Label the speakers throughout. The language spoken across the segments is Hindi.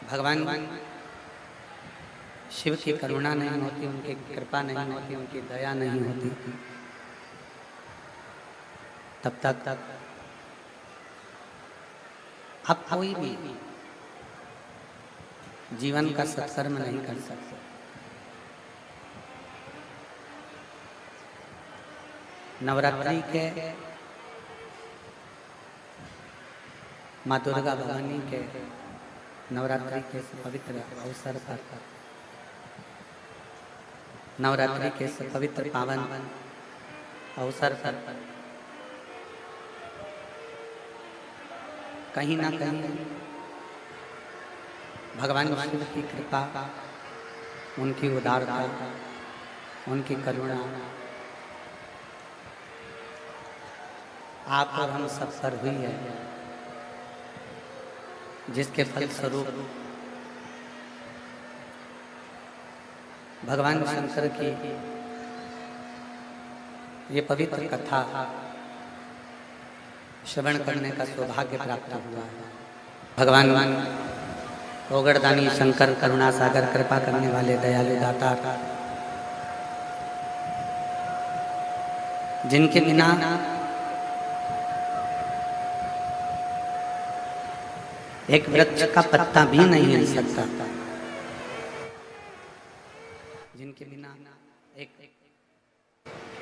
Speaker 1: भगवान शिव की करुणा नहीं होती, उनकी कृपा नहीं होती, उनकी दया नहीं होती, तब तक आप कोई भी जीवन का सत्कर्म नहीं कर सकते। नवरात्रि के माँ दुर्गा भवानी के नवरात्रि के पवित्र अवसर पर, नवरात्रि के पवित्र पावन अवसर पर कहीं ना कहीं भगवान शिव की कृपा, उनकी उदारता, उनकी करुणा आप और हम सब पर हुई है, जिसके फलस्वरूप भगवान शंकर की ये पवित्र कथा श्रवण करने का सौभाग्य प्राप्त हुआ है। भगवान ओगड़दानी शंकर करुणा सागर कृपा करने वाले दयालु दाता, जिनके बिना एक वृक्ष का पत्ता भी नहीं हिल सकता, जिनके बिना एक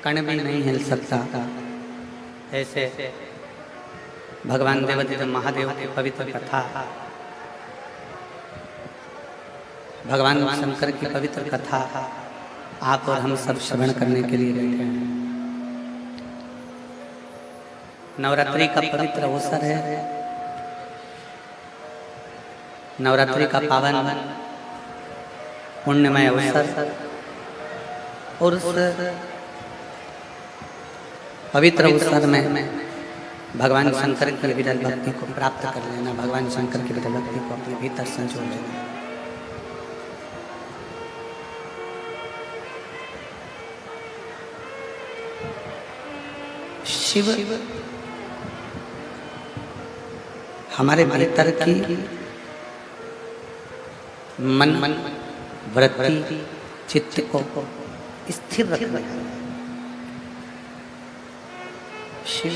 Speaker 1: कण भी नहीं हिल सकता, ऐसे भगवान देवादिदेव महादेव की पवित्र कथा, भगवान शंकर की पवित्र कथा आप और हम सब श्रवण करने के लिए बैठे हैं। नवरात्रि का पवित्र अवसर है, नवरात्रि का पावन पुण्यमय अवसर, और उस पवित्र अवसर में भगवान शंकर की विरल भक्ति को प्राप्त कर लेना, भगवान शंकर की विरल भक्ति को अपने भीतर संजो लेना। शिव हमारे भीतर की मन वृत्ति चित्त को स्थिर रखना है। शिव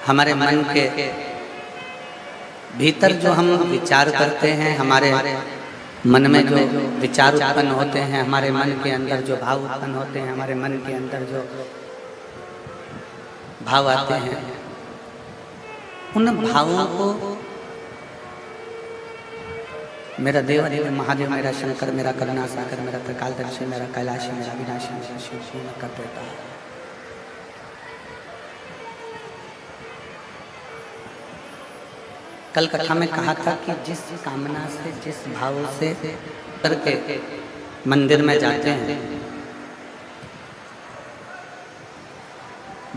Speaker 1: हमारे मन के भीतर जो हम विचार करते हैं, हमारे मन में जो विचार उत्पन्न होते हैं, हमारे मन के अंदर जो भाव उत्पन्न होते हैं, हमारे मन के अंदर जो भाव आते हैं, उन भावों को मेरा देव महादेव, मेरा शंकर, मेरा करुणा सागर, मेरा त्रिकालदर्शी, मेरा कैलाशी, मेरा विनाशी, मेरा शिव पूर्ण कर देता है। कल कथा में कहा था कि जिस कामना से, जिस भाव से करके मंदिर में जाते हैं,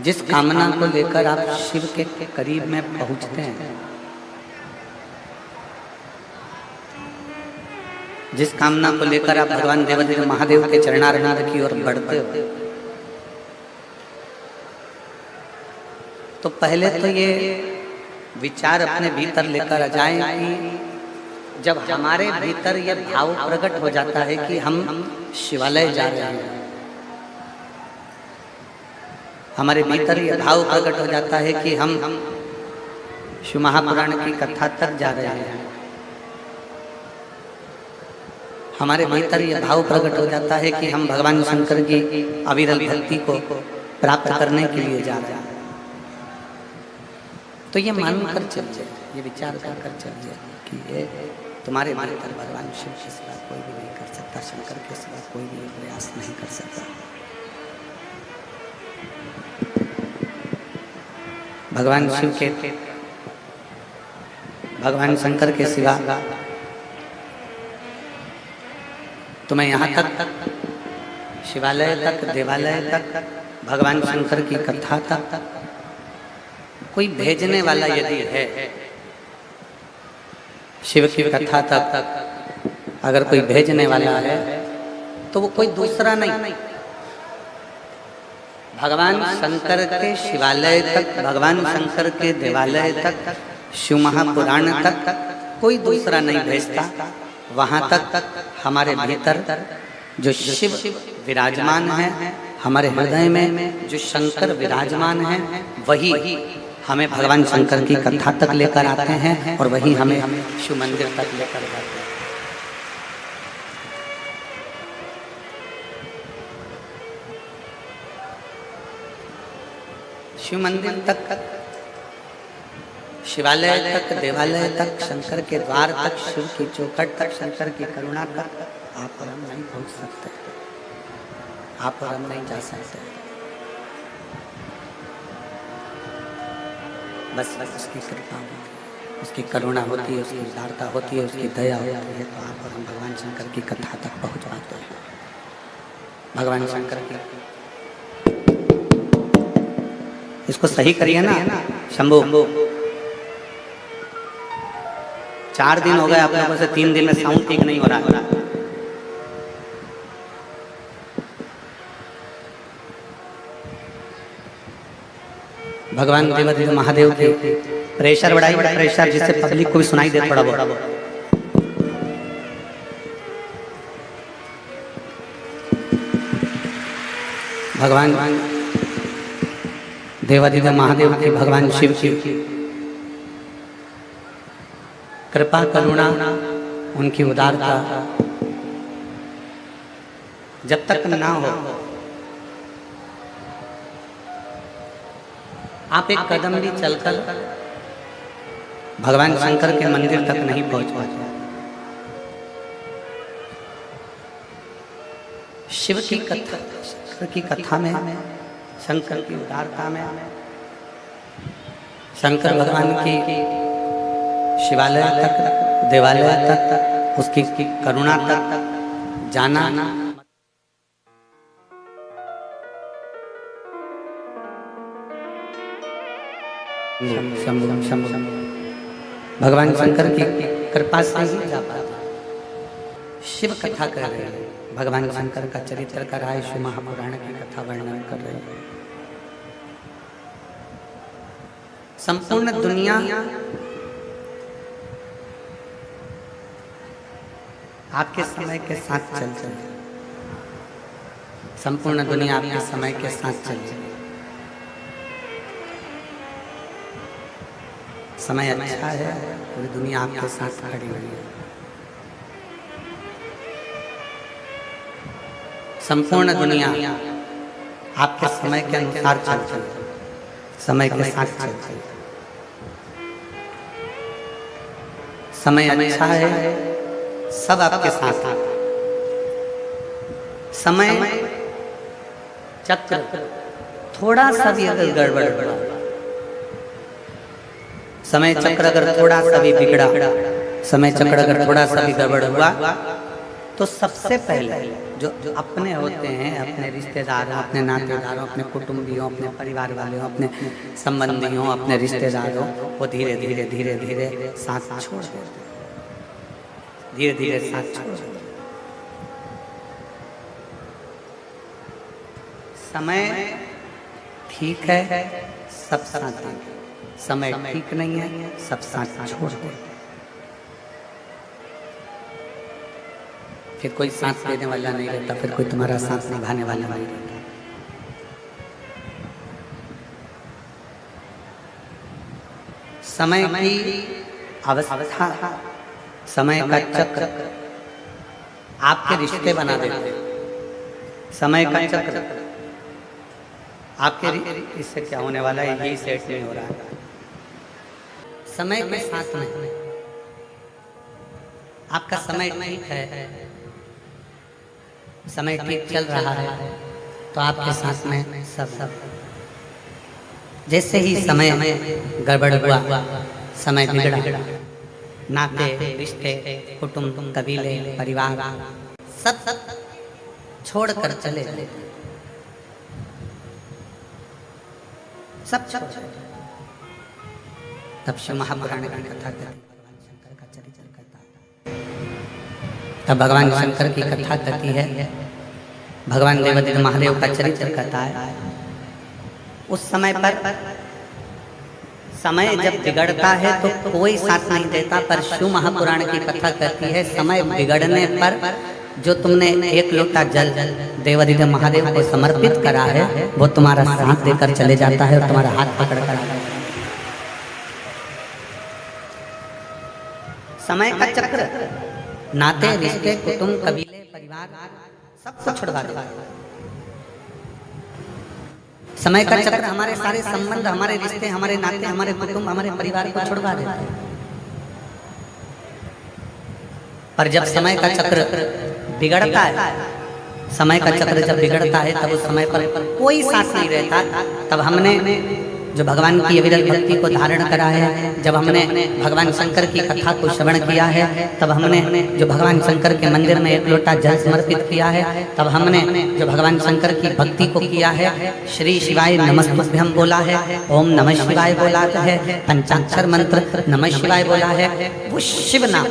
Speaker 1: जिस कामना को लेकर आप शिव के करीब में पहुंचते हैं, जिस कामना को लेकर आप भगवान देवादिदेव महादेव के चरणारविंद की ओर बढ़ते हो, तो पहले तो ये विचार अपने भीतर लेकर आ जाएं कि जब हमारे भीतर ये भाव प्रकट हो जाता है कि हम शिवालय जा रहे हैं, हमारे भीतर ये भाव प्रकट हो जाता है कि हम शिव महापुराण की कथा तक जा रहे हैं, हमारे भीतर ये भाव प्रकट हो जाता है कि हम भगवान शंकर की अविरल भक्ति को प्राप्त करने के लिए जा रहे हैं, तो ये मान कर चलिए, ये विचार कर चलिए कि ये तुम्हारे भीतर भगवान शिव के सिवा कोई भी नहीं कर सकता, शंकर के सिवा कोई भी प्रयास नहीं कर सकता। भगवान शिव के, भगवान शंकर के सिवा तुम्हें यहाँ तक, शिवालय तक, देवालय तक, भगवान शंकर की कथा तक कोई भेजने वाला यदि है, शिव की कथा तक अगर कोई भेजने वाला है, तो वो कोई दूसरा नहीं, भगवान शंकर के शिवालय तक, भगवान शंकर के देवालय तक शिव महापुराण तक कोई दूसरा नहीं भेजता। वहां तक हमारे भीतर जो शिव विराजमान है, हमारे हृदय में जो शंकर विराजमान है, वही हमें भगवान शंकर की कथा तक लेकर आते हैं और वही हमें शिव मंदिर तक लेकर जाते हैं। शिव मंदिर तक, शिवालय तक, देवालय तक, शंकर के द्वार तक, शिव की चौखट तक, शंकर की करुणा तक आप और हम नहीं पहुंच सकते, आप और हम नहीं जा सकते। बस उसकी कृपा होती है, उसकी करुणा होती है, उसकी उदारता होती है, उसकी दया होती है, तो आप और हम भगवान शंकर की कथा तक पहुंच पाते हैं। भगवान शंकर की इसको सही करिए ना शंभू। 4 दिन हो गए आप लोगों से, 3 दिन में साउंड ठीक नहीं हो रहा है। भगवान देवादिदेव महादेव की प्रेशर बढ़ाई, प्रेशर जिससे पब्लिक को भी सुनाई दे थोड़ा बहुत। भगवान देवादिदेव महादेव की, भगवान शिव की कृपा करुणा, उनकी उदारता जब तक ना हो, आप एक कदम भी चलकर भगवान शंकर के मंदिर तक नहीं पहुंच पाते। शिव की कथा, शंकर की कथा में, शंकर की उदारता में, शंकर भगवान की शिवालय तक, देवालय तक, उसकी करुणा तक जाना। भगवान शंकर की कृपा से ही जा पाता। शिव कथा कर रहे हैं, भगवान शंकर का चरित्र कर रहा है, शिव महापुराण की कथा वर्णन कर रहे हैं। संपूर्ण दुनिया आपके समय के साथ चल रही है, संपूर्ण दुनिया आपके समय के साथ चल रही है। समय अच्छा है, पूरी दुनिया आपके साथ खड़ी हुई है। संपूर्ण दुनिया आपके समय के अनुसार चल रही है, समय के साथ चल रही है। समय अच्छा है, सब आपके साथ है। समय चक्र थोड़ा सा भी अगर गड़बड़ हुआ, समय चक्र अगर थोड़ा सा भी बिगड़ा, समय चक्र अगर थोड़ा सा भी गड़बड़ हुआ, तो सबसे पहले जो अपने होते हैं, अपने रिश्तेदारों, अपने नातेदारों, अपने कुटुंबियों, अपने परिवार वालों, अपने संबंधियों, अपने रिश्तेदारों, वो धीरे धीरे धीरे धीरे साथ छोड़ देते हैं, धीरे धीरे साथ छोड़ देते हैं। समय ठीक है, सब साथ देंगे। समय ठीक नहीं है, सब साथ छोड़ देंगे। फिर कोई साथ देने वाला नहीं रहता, फिर कोई तुम्हारा साथ निभाने वाला नहीं रहता। समय की अवस्था, समय का चक्र आपके रिश्ते बना देते। समय का चक्र आपके इससे क्या होने वाला है, यही सेट नहीं हो रहा है। समय के साथ में आपका समय ठीक है, समय ठीक चल रहा है, तो आपके साथ में सब जैसे ही समय गड़बड़ हुआ, समय बिगड़ा, नाते, रिश्ते, कुटुंब, कबीले, परिवार सब छोड़ कर चले गए, सब छोड़। तब शिव महापुराण की कथा करती, भगवान शंकर का चरित्र करता है। तब भगवान शंकर की कथा करती है, भगवान देवादिदेव महादेव का चरित्र करता है। उस समय पर समय जब बिगड़ता है तो कोई साथ नहीं देता, पर शिव महापुराण की कथा कहती है समय बिगड़ने पर जो तुमने एक लोटा जल देवाधिदेव महादेव को समर्पित करा है वो तुम्हारा साथ देकर चले जाता है और तुम्हारा हाथ पकड़ कर आता है। समय का चक्र नाते रिश्ते कुटुंब कबीले परिवार सब कुछ छुड़वा देता है। समय का चक्र हमारे सारे संबंध, हमारे रिश्ते, हमारे नाते, हमारे कुटुंब, हमारे परिवार को छुड़वा देता है। पर जब समय का चक्र बिगड़ता है, समय का चक्र जब बिगड़ता है तब उस समय पर कोई साथ नहीं रहता। तब हमने जो भगवान की अविरल भक्ति को धारण करा है, जब हमने भगवान शंकर की कथा को श्रवण किया है, तब हमने जो भगवान शंकर के मंदिर में एक लोटा जल समर्पित किया है, तब हमने जो भगवान शंकर की भक्ति को किया है, श्री शिवाय नमस्तुभ्यं बोला है, ओम नमः शिवाय बोला है, पंचाक्षर मंत्र नमः शिवाय बोला है, वो शिव नाम,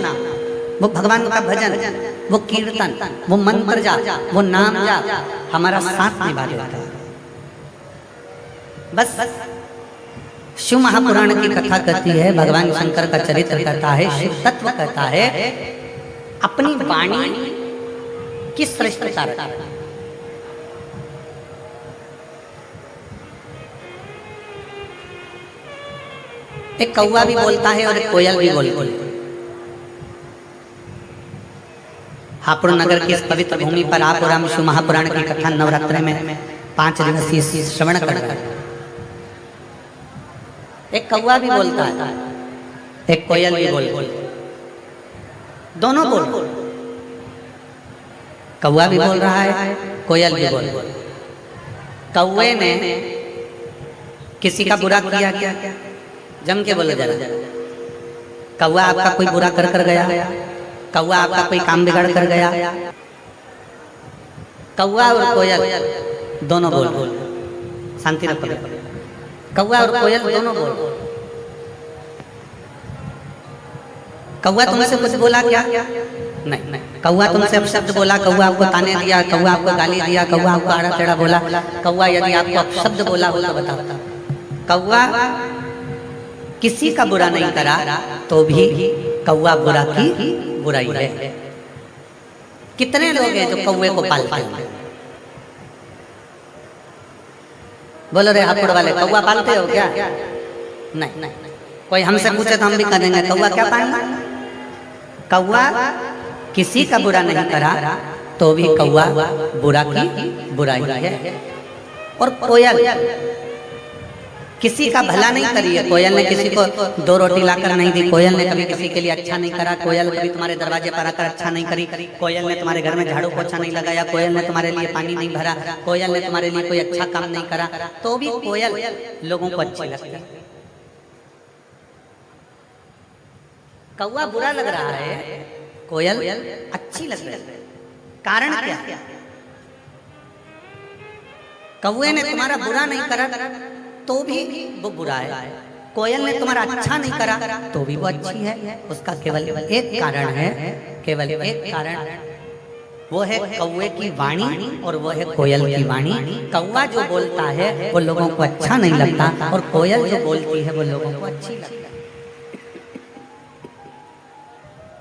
Speaker 1: वो भगवान का भजन, वो कीर्तन, वो मंत्र जाप, वो नाम जाप हमारा साथ निभा देता है। बस शिव महापुराण की कथा कहती है, भगवान शंकर का चरित्र कहता है, शिव तत्व कहता है, अपनी वाणी की श्रेष्ठता रखता है। एक कौवा भी बोलता है और एक कोयल भी बोलती है। हापुड़ नगर की इस पवित्र भूमि पर आप और हम शिव महापुराण की कथा नवरात्रि में 5 दिवसीय श्रवण कर रहे हैं। एक कौवा भी बोलता है, एक कोयल भी बोलती है, दोनों बोल, कौवा भी बोल रहा है, कोयल भी बोल रहा है। कौवे ने किसी का बुरा किया क्या? जम के बोलो जरा। कौवा आपका कोई बुरा कर गया? कौवा आपका कोई काम बिगाड़ कर गया? कौवा और कोयल दोनों बोल, शांति रखो। कौवा और कोयल दोनों बोल। कौवा तुमसे कुछ बोला क्या? नहीं। कौवा तुमसे अपशब्द बोला, कौवा आपको ताने दिया, कौवा आपको गाली दिया, कौवा आपको आड़ा टेढ़ा बोला, कौवा यदि आपको अपशब्द बोला हो तो बताओ। कौवा किसी का बुरा नहीं करा तो भी कौवा बुरा की बुराई है। कितने लोग हैं जो कौवे को पालते हैं? बोलो रे हापुड़ वाले, कौवा पालते हो क्या? नहीं। कोई हमसे पूछे तो हम भी कहेंगे कौवा क्या पालना? कौवा किसी का बुरा नहीं करा तो भी कौवा बुरा की बुराई है। और कोयल किसी का भला नहीं करी है। कोयल ने किसी को 2 रोटी लाकर नहीं दी, कोयल ने कभी किसी के लिए अच्छा नहीं करा, कोयल कभी तुम्हारे दरवाजे पर आकर अच्छा नहीं करी, कोयल ने तुम्हारे घर में झाड़ू पोछा नहीं लगाया, कोयल ने तुम्हारे लिए पानी नहीं भरा, कोयल ने तुम्हारे लिए कोई अच्छा काम नहीं करा, तो भी कोयल लोगों को अच्छी लगती है। कौवा बुरा लग रहा है, कोयल अच्छी लग रही है। कारण क्या? कौवे ने तुम्हारा बुरा नहीं करा तो भी वो बुरा है, कोयल ने तुम्हारा अच्छा नहीं करा तो भी वो अच्छी है। उसका केवल एक कारण है, केवल एक कारण, वो है कौवे की वाणी और वो है कोयल की वाणी। कौवा जो बोलता है वो लोगों को अच्छा नहीं लगता और कोयल जो बोलती है वो लोगों को अच्छी लगती है।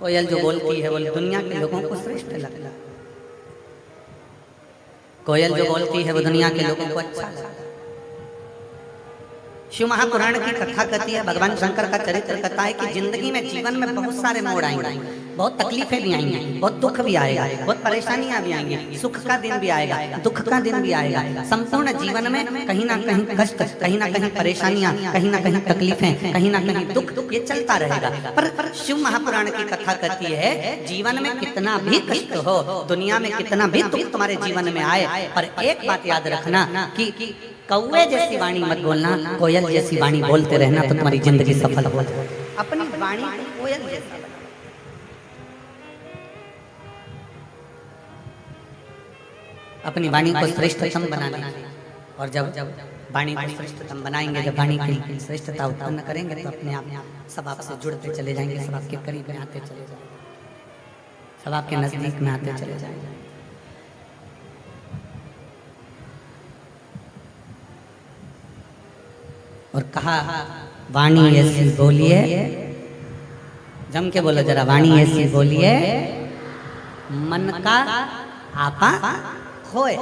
Speaker 1: कोयल जो बोलती है वो दुनिया के लोगों को श्रेष्ठ लगता है, कोयल जो बोलती है वो दुनिया के लोगों को अच्छा लगता है। शिव महापुराण की कथा कहती है, भगवान शंकर का चरित्र कहता है कि जिंदगी में, जीवन में बहुत सारे मोड़ आएंगे, बहुत तकलीफें भी आएंगी, बहुत दुख भी आएगा, बहुत परेशानियां भी आएंगी, सुख का दिन भी आएगा, दुख का दिन भी आएगा। संपूर्ण जीवन में कहीं ना कहीं कष्ट, कहीं ना कहीं परेशानियां, कहीं ना कहीं तकलीफें, कहीं ना कहीं दुख, ये चलता रहेगा। पर शिव महापुराण की कथा कहती है, जीवन में कितना भी कष्ट हो, दुनिया में कितना भी दुख तुम्हारे जीवन में आए, पर एक बात याद रखना कि कौवे जैसी वाणी मत बोलना, कोयल जैसी वाणी बोलते रहना तो तुम्हारी जिंदगी सफल हो जाए। अपनी वाणी कोयल जैसी, अपनी वाणी को श्रेष्ठतम बनाना। और जब वाणी को श्रेष्ठतम बनाएंगे, जब वाणी की श्रेष्ठता उत्पन्न करेंगे तो अपने आप सब आपसे जुड़ते चले जाएंगे, सब आपके करीब में आते चले जाएंगे, सब आपके नजदीक में आते चले जाएंगे। और कहा वाणी ऐसी बोलिए, जम के बोलो जरा, वाणी ऐसी बोलिए मन का आपा होए।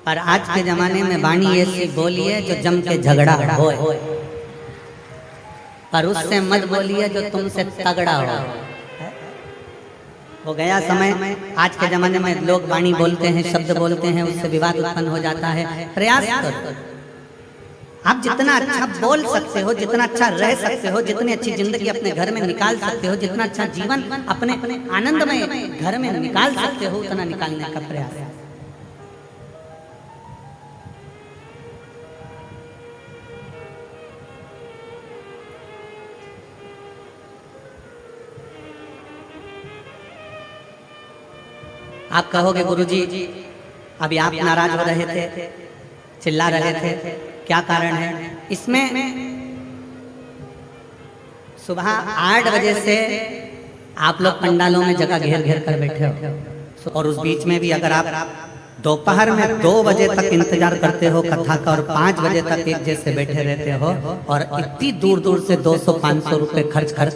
Speaker 1: पर आज के जमाने में वाणी ऐसी बोलिए जो जम के झगड़ा होए, पर उससे मत बोलिए जो तुमसे तगड़ा हो गया समय। आज के जमाने में लोग वाणी बोलते हैं, शब्द बोलते हैं, उससे विवाद उत्पन्न हो जाता है। प्रयास करो, आप जितना अच्छा बोल सकते हो, जितना अच्छा रह सकते हो, जितनी अच्छी जिंदगी अपने घर में निकाल सकते हो, जितना अच्छा जीवन अपने आनंदमय घर में निकाल सकते हो, उतना निकालने का प्रयास है। आप कहोगे गुरुजी अभी आप नाराज हो रहे थे, चिल्ला रहे थे, क्या कारण है? इसमें सुबह 8 बजे से आप लोग पंडालों में जगह घेर घेर कर बैठे हो, और उस बीच में भी अगर आप दोपहर में 2 बजे तक इंतजार करते हो कथा का, और 5 बजे तक एक जैसे बैठे रहते हो, और इतनी दूर दूर से 200-500 रुपए खर्च कर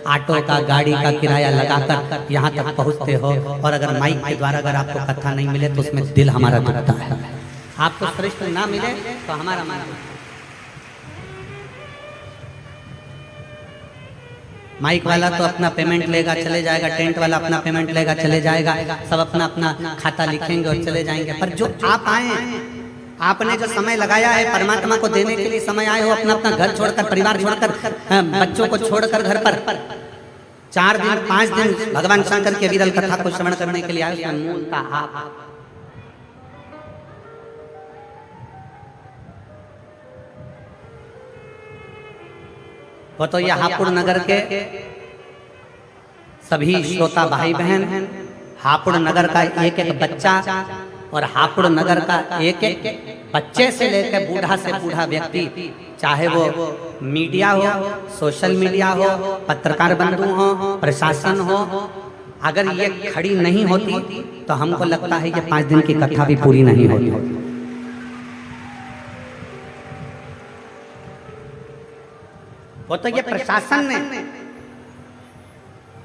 Speaker 1: ऑटो का, गाड़ी का किराया लगाकर यहाँ तक पहुँचते हो, और अगर माइक के द्वारा अगर आपको कथा नहीं मिले तो उसमें दिल हमारा दुखता है। आपको श्रेष्ठ ना मिले तो हमारा मन, माइक वाला तो अपना पेमेंट लेगा चले जाएगा, टेंट वाला अपना पेमेंट लेगा चले जाएगा, सब अपना अपना खाता लिखेंगे और चले जाएंगे। पर जो आप आए, आपने जो समय लगाया है परमात्मा को देने के लिए, समय आए हो, अपना अपना घर छोड़कर, परिवार छोड़कर, बच्चों को छोड़कर घर पर 4 दिन 5 दिन भगवान शंकर के विरल कथा को श्रवण करने के लिए आए, उसमें मूलता आप। वो तो ये हापुड़ नगर के सभी श्रोता भाई बहन, हापुड़ नगर का एक एक बच्चा, और हापुड़ नगर का एक एक बच्चे से लेकर बूढ़ा से बूढ़ा व्यक्ति, चाहे वो मीडिया हो, सोशल मीडिया हो, पत्रकार बंधु हो, प्रशासन हो, अगर ये खड़ी नहीं होती तो हमको लगता है कि 5 दिन की कथा भी पूरी नहीं होती। वो तो ये प्रशासन ने,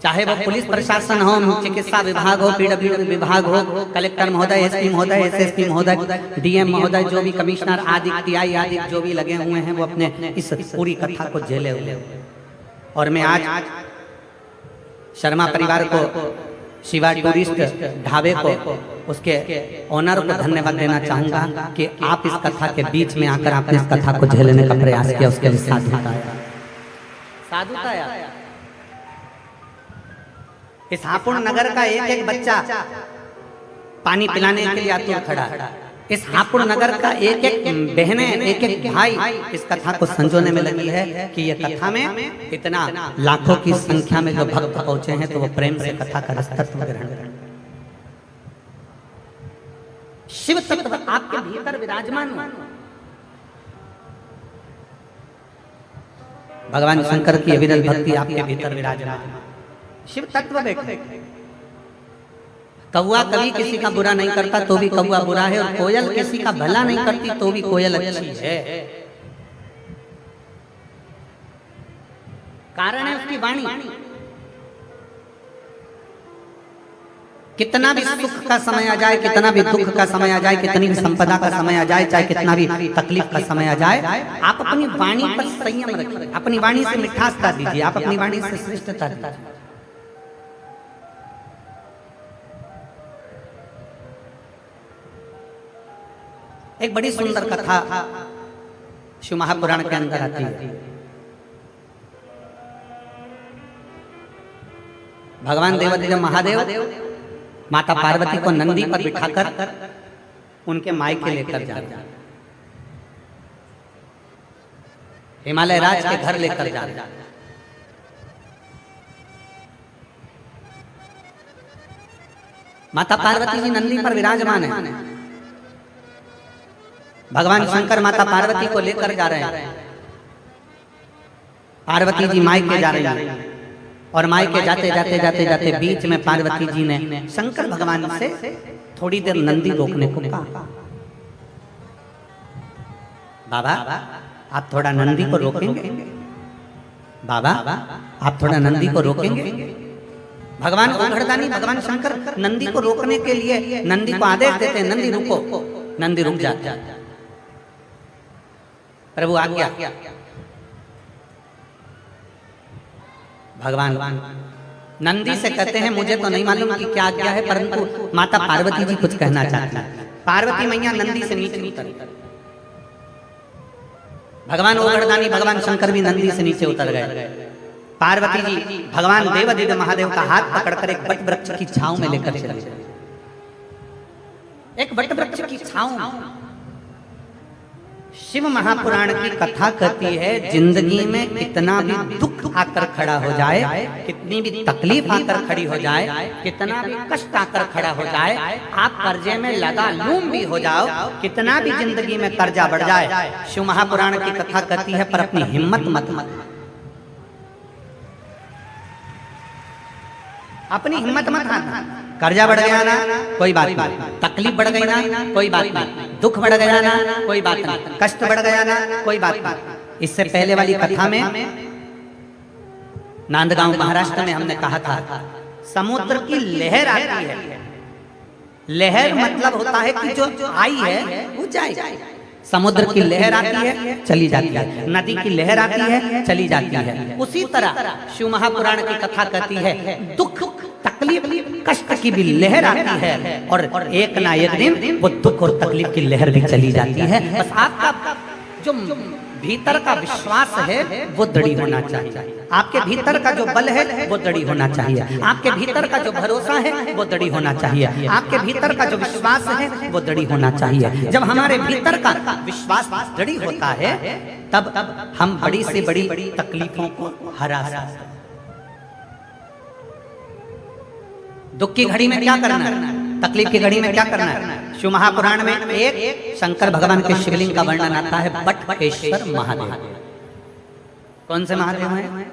Speaker 1: चाहे वो पुलिस प्रशासन हो, चिकित्सा विभाग हो, पीडब्ल्यूडी विभाग हो, कलेक्टर महोदय, एसपी महोदय, एसएसपी महोदय, डीएम महोदय, जो भी कमिश्नर आदि टीआई आदि जो भी लगे हुए हैं, वो अपने इस पूरी कथा को झेले हुए। और मैं आज शर्मा परिवार को, शिवा टूरिस्ट ढाबे को, उसके ओनर को धन्यवाद देना चाहूंगा कि आप इस कथा के बीच में आकर आपने इस कथा को झेलने का प्रयास किया, उसके लिए साधुता आया। इस हापुड़ नगर का एक एक बच्चा पानी पिलाने के लिए आतुर खड़ा है। इस हापुड़ नगर का एक एक बहने, एक एक भाई इस कथा को संजोने में लगी है कि ये कथा में इतना लाखों की संख्या में जो भक्त पहुंचे हैं, तो वो प्रेम से कथा का रसतत्व ग्रहण करें। शिव तत्व आपके भीतर विराजमान हो। भगवान शंकर की विरल भक्ति आपके भीतर विराजमान, शिव तत्व बैठे। कौआ कभी किसी का बुरा नहीं करता तो भी कौआ बुरा है, और कोयल किसी का भला नहीं करती तो भी कोयल अच्छी है। कारण है उसकी वाणी। कितना भी सुख का समय आ जाए, कितना भी दुख का समय आ जाए, कितनी भी संपदा का समय आ जाए, चाहे कितना भी तकलीफ का समय आ जाए, आप अपनी वाणी पर संयम रखिए, अपनी वाणी से मिठासता दीजिए, आप अपनी वाणी से श्रेष्ठता दीजिए। एक बड़ी सुंदर कथा शिव महापुराण के अंदर आती है। भगवान देवादिदेव महादेव माता पार्वती को नंदी पर बिठाकर उनके मायके लेकर जा रहे, हिमालय राज के घर लेकर जा रहे। माता पार्वती जी नंदी पर विराजमान है। भगवान शंकर माता पार्वती को लेकर जा रहे हैं। पार्वती जी मायके जा रही हैं, और मायके जाते जाते जाते जाते बीच में पार्वती जी ने शंकर भगवान से थोड़ी देर नंदी रोकने को कहा। बाबा आप थोड़ा नंदी को रोकेंगे? बाबा आप थोड़ा नंदी को रोकेंगे? भगवान ओघड़दानी भगवान शंकर नंदी को रोकने के लिए नंदी को आदेश देते हैं, नंदी रुको। नंदी रुक जाता है। प्रभु आज्ञा। भगवान नंदी से कहते हैं मुझे तो नहीं मालूम कि क्या आज्ञा है, परंतु माता पार्वती जी कुछ कहना चाहती है। पार्वती मैया नंदी से नीचे उतर। भगवान ओघड़दानी भगवान शंकर भी नंदी से नीचे उतर गए। पार्वती जी भगवान देवादिदेव महादेव का हाथ पकड़कर एक वट वृक्ष की छांव में लेकर चले गए। एक वट वृक्ष की छांव। शिव महापुराण की कथा कहती है जिंदगी में कितना भी दुख आकर खड़ा हो जाए, कितनी भी तकलीफ आकर खड़ी हो जाए, कितना भी कष्ट आकर खड़ा हो जाए, आप कर्जे में लगा लूम भी हो जाओ, कितना भी जिंदगी में कर्जा बढ़ जाए, शिव महापुराण की कथा कहती है पर अपनी हिम्मत मत अपनी हिम्मत मत हारना। कर्जा बढ़ गया ना कोई बात नहीं, तकलीफ बढ़ गई ना कोई बात नहीं, दुख बढ़ गया ना कोई बात नहीं, कष्ट बढ़ गया ना कोई बात नहीं। इससे पहले वाली कथा में नांदगांव महाराष्ट्र में हमने कहा था समुद्र की लहर आती है। लहर मतलब होता है कि जो आई है वो जाए। समुद्र की लहर आती है चली जाती है, नदी की लहर आती है चली जाती है। उसी तरह शिव महापुराण की कथा कहती है दुख तकलीफ कष्ट की भी लहर आती है और एक ना एक दिन वो दुख और तकलीफ की लहर भी चली जाती है। बस आपका जो भीतर का विश्वास है वो दृढ़ होना चाहिए, आपके भीतर का जो बल है वो दृढ़ होना चाहिए, आपके भीतर का जो भरोसा है वो दृढ़ होना चाहिए, आपके भीतर का जो विश्वास है वो दृढ़ होना चाहिए। जब हमारे भीतर का विश्वास दृढ़ होता है तब हम बड़ी से बड़ी तकलीफों को हरा सकते हैं। दुख की घड़ी में क्या करना है, तकलीफ की घड़ी में क्या करना है? शिव महापुराण में एक शंकर भगवान के शिवलिंग का वर्णन आता है बटकेश्वर महादेव। कौन से महादेव हैं?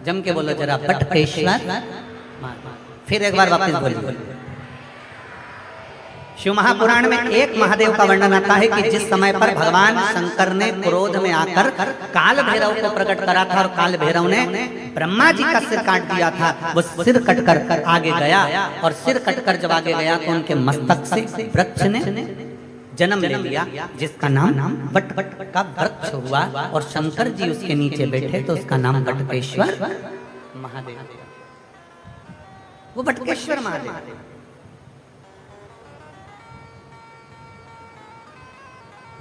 Speaker 1: जम के बोलो जरा, बटकेश्वर महादेव। फिर एक बार वापस बोलिए। शिव महापुराण में एक महादेव का वर्णन आता है कि जिस समय पर भगवान शंकर ने क्रोध में आकर काल भैरव को प्रकट करा था और काल भैरव ने ब्रह्मा जी का सिर काट दिया था, वो सिर कटकर आगे गया और सिर कटकर जब आगे गया तो उनके मस्तक से वृक्ष ने जन्म ले लिया जिसका नाम बट का वृक्ष हुआ और शंकर जी उसके नीचे बैठे तो उसका नाम बटकेश्वर महादेव। वो बटकेश्वर महादेव।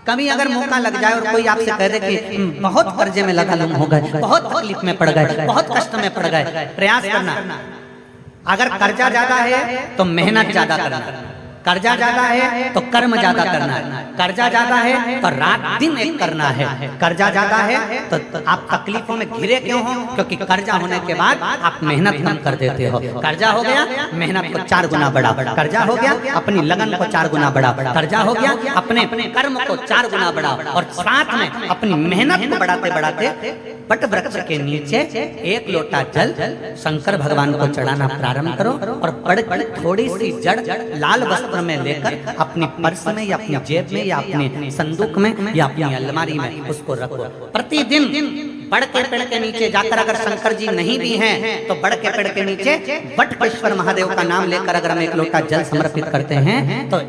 Speaker 1: कभी अगर मौका लग जाए और कोई आपसे कह दे कि बहुत कर्जे में लगा लूम हो गए, बहुत तकलीफ में पड़ गए, बहुत कष्ट में पड़ गए, प्रयास करना। अगर कर्जा ज्यादा है तो मेहनत ज्यादा करना, कर्जा ज्यादा है तो कर्म ज्यादा करना है, कर्जा ज्यादा है तो रात दिन एक करना है, कर्जा ज्यादा है तो आप तकलीफों में घिरे क्यों हो? क्योंकि कर्जा होने के बाद आप मेहनत कम कर देते हो। कर्जा हो गया मेहनत को 4 गुना बढ़ा, कर्जा हो गया अपनी लगन को 4 गुना बढ़ा, कर्जा हो गया अपने कर्म को 4 गुना बढ़ा और साथ में अपनी मेहनत को बढ़ाते बढ़ाते बट वृक्ष के नीचे एक लोटा जल शंकर भगवान को चढ़ाना प्रारंभ करो और बड़ थोड़ी सी जड़ लाल वस्त्र में लेकर अपनी पर्स में या अपनी जेब में या अपने संदूक में या अपनी अलमारी में उसको रखो। प्रतिदिन बड़ के पेड़ के नीचे जाकर अगर शंकर जी नहीं भी हैं तो बड़ के पेड़ के नीचे बटकेश्वर महादेव का नाम लेकर अगर हम एक लोटा जल समर्पित करते हैं तो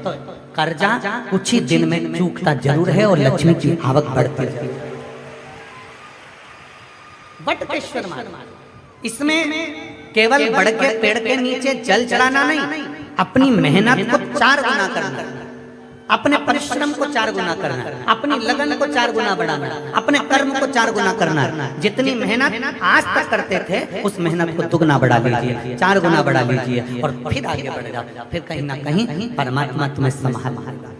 Speaker 1: कर्जा कुछ ही दिन में चूकता जरूर है और लक्ष्मी की आवक बढ़ती है। बटकेश्वर महादेव। इसमें केवल बड़ के पेड़ के नीचे जल चढ़ाना नहीं, अपनी मेहनत को 4 गुना करना, अपने परिश्रम को 4 गुना करना, अपनी लगन को 4 गुना बढ़ाना, अपने कर्म को 4 गुना करना। जितनी मेहनत आज तक करते थे उस मेहनत को दुगना बढ़ा लीजिए, 4 गुना बढ़ा लीजिए और फिर आगे बढ़ जाओ। फिर कहीं ना कहीं परमात्मा तुम्हें संभाल लेगा।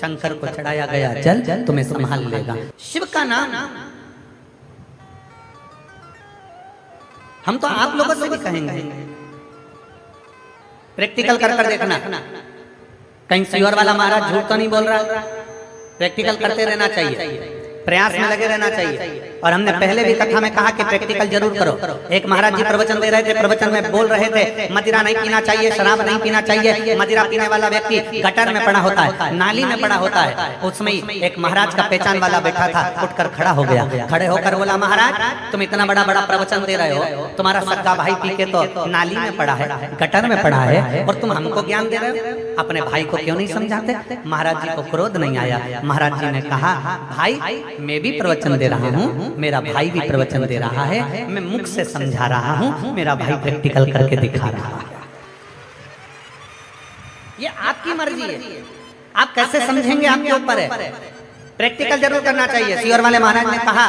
Speaker 1: शंकर को चढ़ाया गया जल तुम्हें संभाल लेगा। शिव का नाम हम तो आप लोगों से भी कहेंगे, प्रैक्टिकल कर देखना, कहीं सीवर वाला महाराज झूठ तो नहीं बोल रहा। प्रैक्टिकल करते रहना चाहिए। प्रयास में लगे रहना चाहिए। और हमने पहले भी कथा में कहा कि प्रैक्टिकल जरूर करो। एक महाराज जी प्रवचन दे रहे थे, प्रवचन में बोल रहे थे मदिरा नहीं पीना चाहिए, शराब नहीं पीना चाहिए। मदिरा पीने वाला व्यक्ति गटर में पड़ा होता है, नाली में पड़ा होता है। उसमें एक महाराज का पहचान वाला बैठा था, उठकर खड़ा हो गया। खड़े होकर बोला, महाराज तुम इतना बड़ा बड़ा प्रवचन दे रहे हो, तुम्हारा सगा भाई पी के तो नाली में पड़ा है, गटर में पड़ा है, और तुम हमको ज्ञान दे रहे हो, अपने भाई को क्यों नहीं समझाते? महाराज जी को क्रोध नहीं आया। महाराज जी ने कहा, भाई मैं भी प्रवचन दे रहा हूँ, मेरा भाई भी प्रवचन दे रहा है, मैं मुख से समझा रहा हूँ, मेरा भाई प्रैक्टिकल करके दिखा रहा है। ये आपकी मर्जी है, आप कैसे समझेंगे आपके ऊपर है। प्रैक्टिकल जरूर करना चाहिए। सीहोर वाले महाराज ने कहा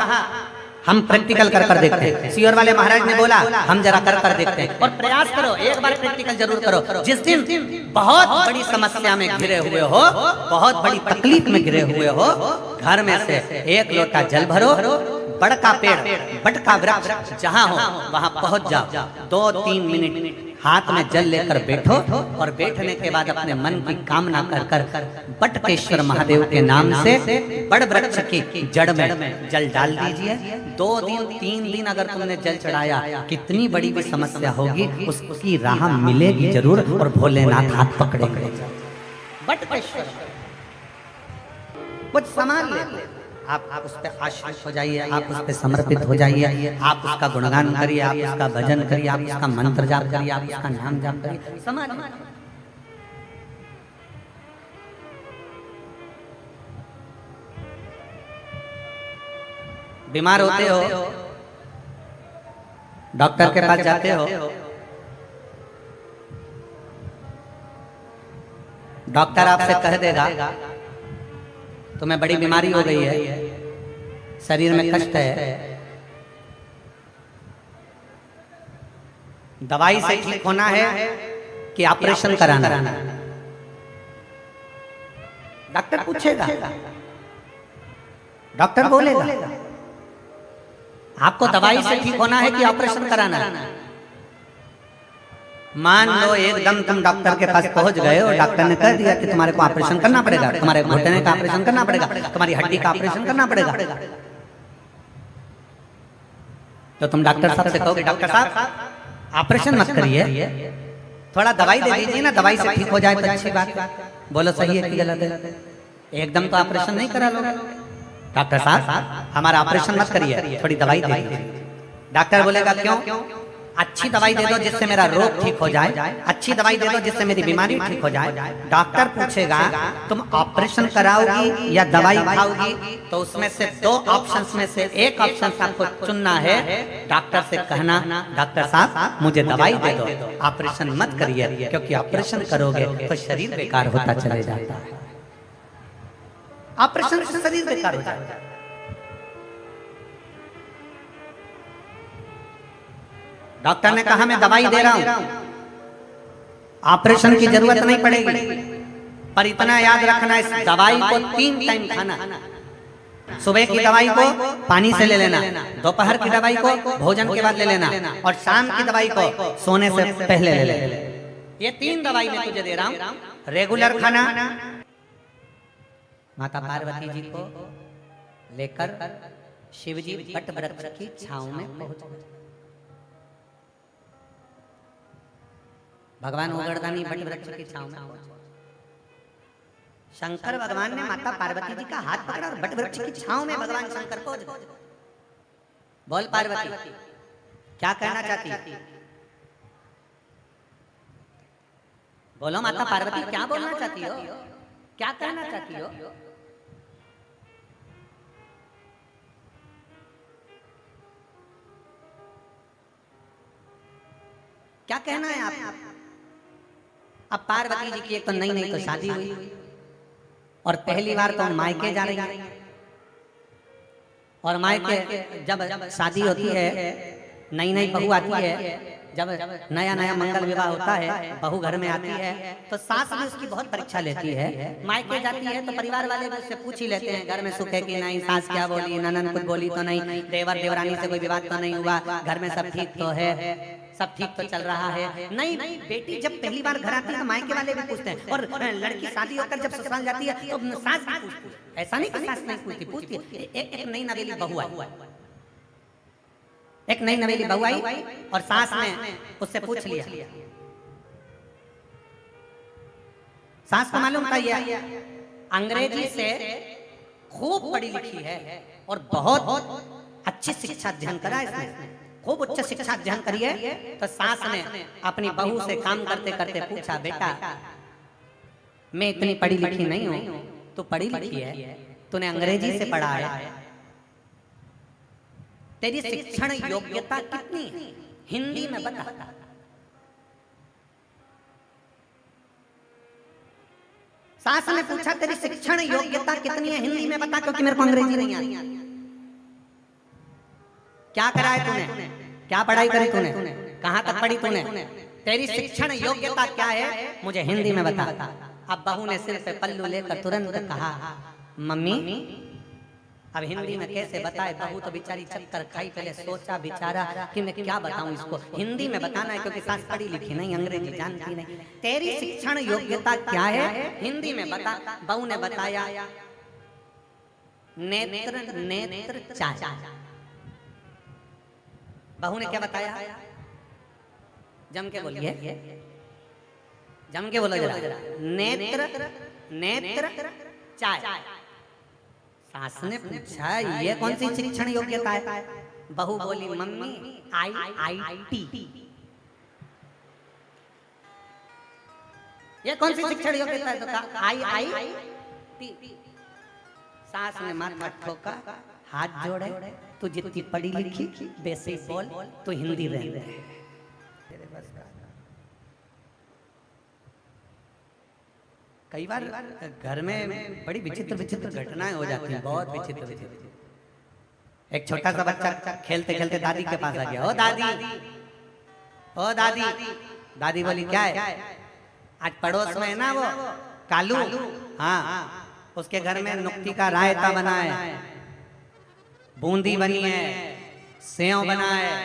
Speaker 1: हम प्रैक्टिकल कर कर देखते हैं। सीहोर वाले महाराज ने बोला हम जरा कर कर देखते हैं। और प्रयास करो, एक बार प्रैक्टिकल जरूर करो। जिस दिन बहुत बड़ी समस्या में घिरे हुए हो, बहुत बड़ी तकलीफ में घिरे हुए हो, घर में से एक लोटा जल भरो, बड़का पेड़, बड़का वृक्ष जहाँ हो वहाँ पहुँच जाओ, 2-3 मिनट हाथ में जल लेकर बैठो, और बैठने के बाद अपने मन की कामना कर कर बटकेश्वर महादेव के नाम से बड़ वृक्ष की जड़ में जल डाल दीजिए। 2 दिन 3 दिन अगर तुमने जल चढ़ाया, कितनी बड़ी भी समस्या होगी उसकी राह मिलेगी जरूर, और भोलेनाथ हाथ पकड़ेंगे। बटकेश्वर कुछ सामान ले, आप उस पर आश्रित हो जाइए, आप उस पर समर्पित हो जाइए, आप उसका गुणगान करिए, आप उसका भजन करिए, आप उसका मंत्र जाप करिए, आप उसका नाम जाप करिए। समझ बीमार होते हो, डॉक्टर के पास जाते हो, डॉक्टर आपसे कह देगा तुम्हें बड़ी बीमारी हो गई है, शरीर में कष्ट है, दवाई से ठीक होना है कि ऑपरेशन कराना। डॉक्टर पूछेगा, डॉक्टर बोलेगा आपको दवाई से ठीक होना है कि ऑपरेशन कराना। मान लो एकदम तुम डॉक्टर के पास पहुंच गए और डॉक्टर ने कह दिया कि तुम्हारे को ऑपरेशन करना पड़ेगा, तुम्हारे घुटने का ऑपरेशन करना पड़ेगा, तुम्हारी हड्डी का ऑपरेशन करना पड़ेगा। तो तुम डॉक्टर साहब से कहोगे डॉक्टर साहब ऑपरेशन मत करिए, थोड़ा दवाई दे दीजिए ना, दवाई से ठीक हो जाए तो अच्छी बात है। बोलो सही है कि गलत है? एकदम तो ऑपरेशन नहीं करा लो। डॉक्टर साहब हमारा ऑपरेशन मत करिए, थोड़ी दवाई दे दीजिए। डॉक्टर बोलेगा क्यों? अच्छी दवाई दे दो जिससे मेरा रोग ठीक हो जाए, अच्छी दवाई दे दो जिससे मेरी बीमारी ठीक हो जाए। डॉक्टर पूछेगा तुम ऑपरेशन कराओगी या दवाई खाओगी? तो उसमें से 2 ऑप्शंस में से एक ऑप्शन आपको चुनना है। डॉक्टर से कहना डॉक्टर साहब मुझे दवाई दे दो, ऑपरेशन मत करिए, क्योंकि ऑपरेशन करोगे तो शरीर बेकार होता चले जाता है। ऑपरेशन से शरीर बेकार हो जाता है। डॉक्टर ने कहा मैं दवाई दे रहा हूं, ऑपरेशन की जरूरत नहीं पड़ेगी, पर इतना याद रखना इस दवाई को 3 टाइम खाना। सुबह की दवाई को पानी से ले लेना, दोपहर की दवाई को भोजन के बाद ले लेना, और शाम की दवाई को सोने से पहले ले लेना। ये 3 दवाई मैं तुझे दे रहा हूं, रेगुलर खाना। माता पार्वती जी को लेकर शिव जी बट वृक्ष की छांव में पहुंच गए। भगवान उगड़दानी बट वृक्ष की छांव में पहुंचे। शंकर भगवान ने माता पार्वती जी का हाथ पकड़ा और बट वृक्ष की छांव में भगवान शंकर पहुंच गए। बोल पार्वती क्या कहना चाहती? बोलो माता पार्वती क्या बोलना चाहती हो, क्या कहना चाहती हो? क्या कहना है आप? अब पार्वती जी की एक तो नई तो शादी हुई, और पहली बार तो मायके जा रही है। और मायके जब शादी होती है, नई बहू आती है, जब नया मंगल विवाह होता है, बहू घर में आती है तो सास भी उसकी बहुत परीक्षा लेती है। मायके जाती है तो परिवार वाले भी उससे पूछ ही लेते हैं घर में सुख है कि नहीं, सास क्या बोली, ननद कुछ बोली तो नहीं, देवर देवरानी से कोई विवाद तो नहीं हुआ, घर में सब ठीक तो है। सब ठीक तो चल रहा है? नहीं, बेटी जब पहली बार घर आती है तो मायके वाले भी पूछते हैं, और लड़की शादी होकर जब ससुराल जाती है तो सास भी पूछती है। ऐसा नहीं कि सास नहीं पूछती, पूछती है। एक नई नवेली बहू आई, एक नई नवेली बहू आई और सास ने उससे पूछ लिया। सास को मालूम था ये अंग्रेजी से खूब पढ़ी लिखी है और बहुत अच्छी शिक्षा अध्ययन करा इसने, खूब उच्च शिक्षा अध्ययन करी है। तो सास ने अपनी बहू से काम करते करते पूछा, बेटा मैं इतनी पढ़ी लिखी नहीं हूं, तू पढ़ी लिखी है, तूने अंग्रेजी से पढ़ा है, तेरी शिक्षण योग्यता कितनी है हिंदी में बता। सास ने पूछा तेरी शिक्षण योग्यता कितनी है हिंदी में बता, क्योंकि मेरे को अंग्रेजी नहीं आती। क्या करा है तूने, क्या पढ़ाई करी तूने, कहां तक पढ़ी तूने, तेरी शिक्षण योग्यता क्या है मुझे हिंदी में बता। अब बहू ने सिर पे पल्लू लेकर तुरंत कहा, मम्मी अब हिंदी में कैसे बताए। बहू तो बेचारी चक्कर खाई, पहले सोचा बेचारा कि मैं क्या बताऊं इसको, हिंदी में बताना है क्योंकि सास पढ़ी लिखी नहीं, अंग्रेजी जानती नहीं। तेरी शिक्षण योग्यता क्या है हिंदी में बता। बहू ने बताया नेत्र नेत्र चाचा। बहू ने क्या बताया, जम के बोलिए, जम के बोलो जरा, नेत्र नेत्र चाचा। सास ने पूछा ये कौन सी शिक्षण योग्यता है। बहू बोली मम्मी IIT। ये कौन सी शिक्षण योग्यता है, तो कहा IIT। सास ने माथा ठोका, हाथ जोड़े, तू जितनी पढ़ी लिखी वैसे बोल, तू हिंदी रह दे। कई बार घर में बड़ी विचित्र विचित्र घटनाएं हो जाती हैं, बहुत विचित्र विचित्र। एक छोटा सा बच्चा खेलते खेलते दादी के पास आ गया, ओ दादी, ओ दादी। दादी बोली क्या है, आज पड़ोस में है ना वो कालू, हाँ उसके घर में नुक्ती का रायता बना है, बूंदी बनी है, सेव बना है,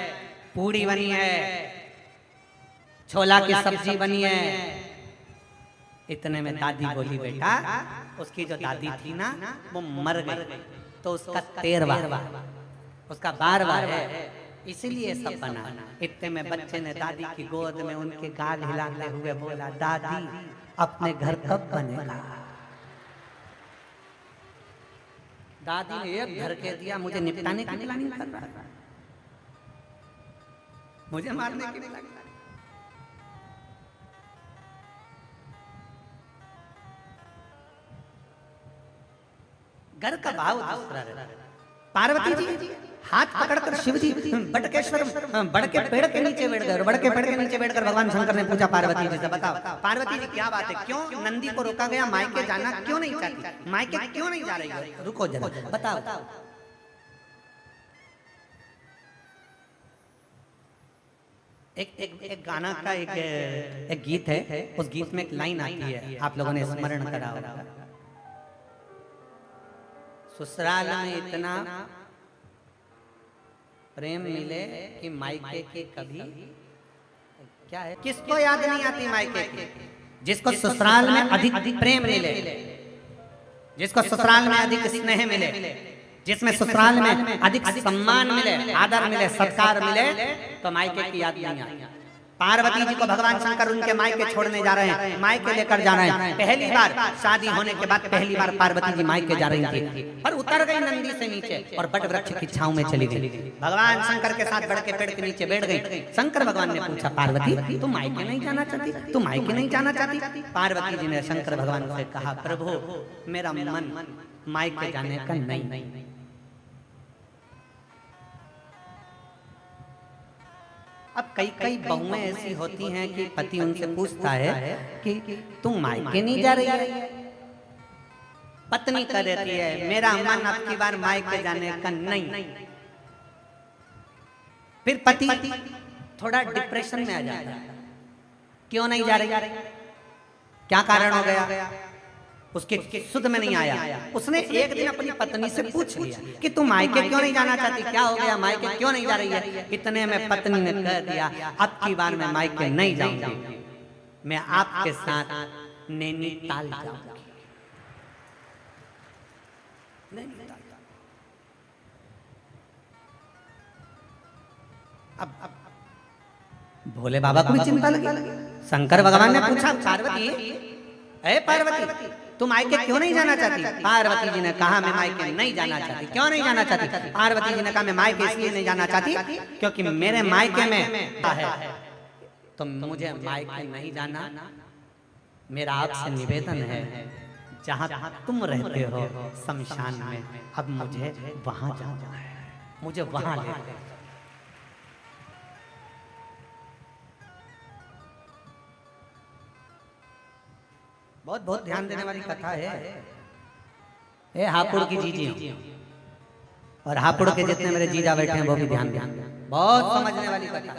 Speaker 1: पूड़ी बनी है, छोला की सब्जी बनी है। इतने में दादी बोली बेटा उसकी जो दादी थी ना वो मर गई, तो उसका 13वां उसका 12वां है, इसीलिए सब बना। इतने में बच्चे ने दादी की गोद में उनके गाल हिलाते हुए बोला, दादी अपने घर कब बनेगा। दादी ने एक घर के दिया, मुझे निपटाने की प्लानिंग कर रहा था, मुझे मारने की प्लानिंग। घर का भाव दूसरा रहता है। पार्वती जी हाथ पकड़कर शिव जी बटकेश्वर बड़ के पेड़ के नीचे बैठ गए, बड़ के पेड़ के नीचे बैठकर भगवान शंकर ने पूछा पार्वती जी से, बताओ पार्वती जी क्या बात है, क्यों नंदी को रोका गया, मायके जाना क्यों नहीं चाहती, मायके क्यों नहीं जा रही है, रुको जरा बताओ। एक गाना का एक गीत है, उस गीत में एक लाइन आती है, आप लोगों ने स्मरण करा होगा, ससुराल में इतना प्रेम मिले कि मायके के कभी क्या है, किसको याद नहीं आती मायके की। जिसको ससुराल में अधिक प्रेम मिले, जिसको ससुराल में अधिक स्नेह मिले, जिसमें ससुराल में अधिक सम्मान मिले, आदर मिले, सत्कार मिले, तो मायके की याद नहीं आती। पार्वती जी को भगवान शंकर उनके मायके छोड़ने जा रहे हैं, मायके लेकर जा रहे हैं। पहली बार शादी होने के बाद पहली बार पार्वती जी मायके जा रही थी, पर उतर गई नंदी से नीचे और बट वृक्ष की छांव में चली गई। भगवान शंकर के साथ बड़ के पेड़ के नीचे बैठ गई। शंकर भगवान ने पूछा, पार्वती तुम मायके नहीं जाना चाहती, तुम मायके नहीं जाना चाहती। पार्वती जी ने शंकर भगवान से कहा, प्रभु मेरा मन मायके जाने का नहीं। अब कई बहुएं ऐसी होती हैं कि पति उनसे पूछता है कि तुम मायके नहीं जा रही है, पत्नी कह देती है मेरा मन अब की बार मायके जाने का नहीं। फिर पति थोड़ा डिप्रेशन में आ जाता है, क्यों नहीं जा रही, क्या कारण हो गया। उसके सुध में नहीं आया। उसने एक दिन अपनी पत्नी से पूछ लिया कि तुम मायके क्यों नहीं जाना चाहती, क्या हो गया, मायके क्यों नहीं जा रही है। इतने में पत्नी ने कह दिया, अब की बार मैं मायके नहीं जाऊंगी, मैं आपके साथ नैनीताल जाऊंगी। अब भोले बाबा को भी चिंता लगी। शंकर भगवान ने पूछा, पार्वती, अरे पार्वती तुम मायके क्यों नहीं जाना चाहती। पार्वती जी ने कहा, मैं मायके नहीं जाना चाहती। क्यों नहीं जाना चाहती। पार्वती जी ने कहा, मैं मायके इसलिए नहीं जाना चाहती क्योंकि मेरे मायके में है, तो मुझे मायके नहीं जाना। मेरा आपसे निवेदन है, जहाँ तुम रहते हो शमशान में, अब मुझे वहां जाना है, मुझे वहां ले। बहुत बहुत ध्यान देने वाली कथा है। ए हापुड़ की जीजी और हापुड़ के जितने मेरे जीजा बैठे हैं वो भी ध्यान दें, बहुत समझने वाली कथा।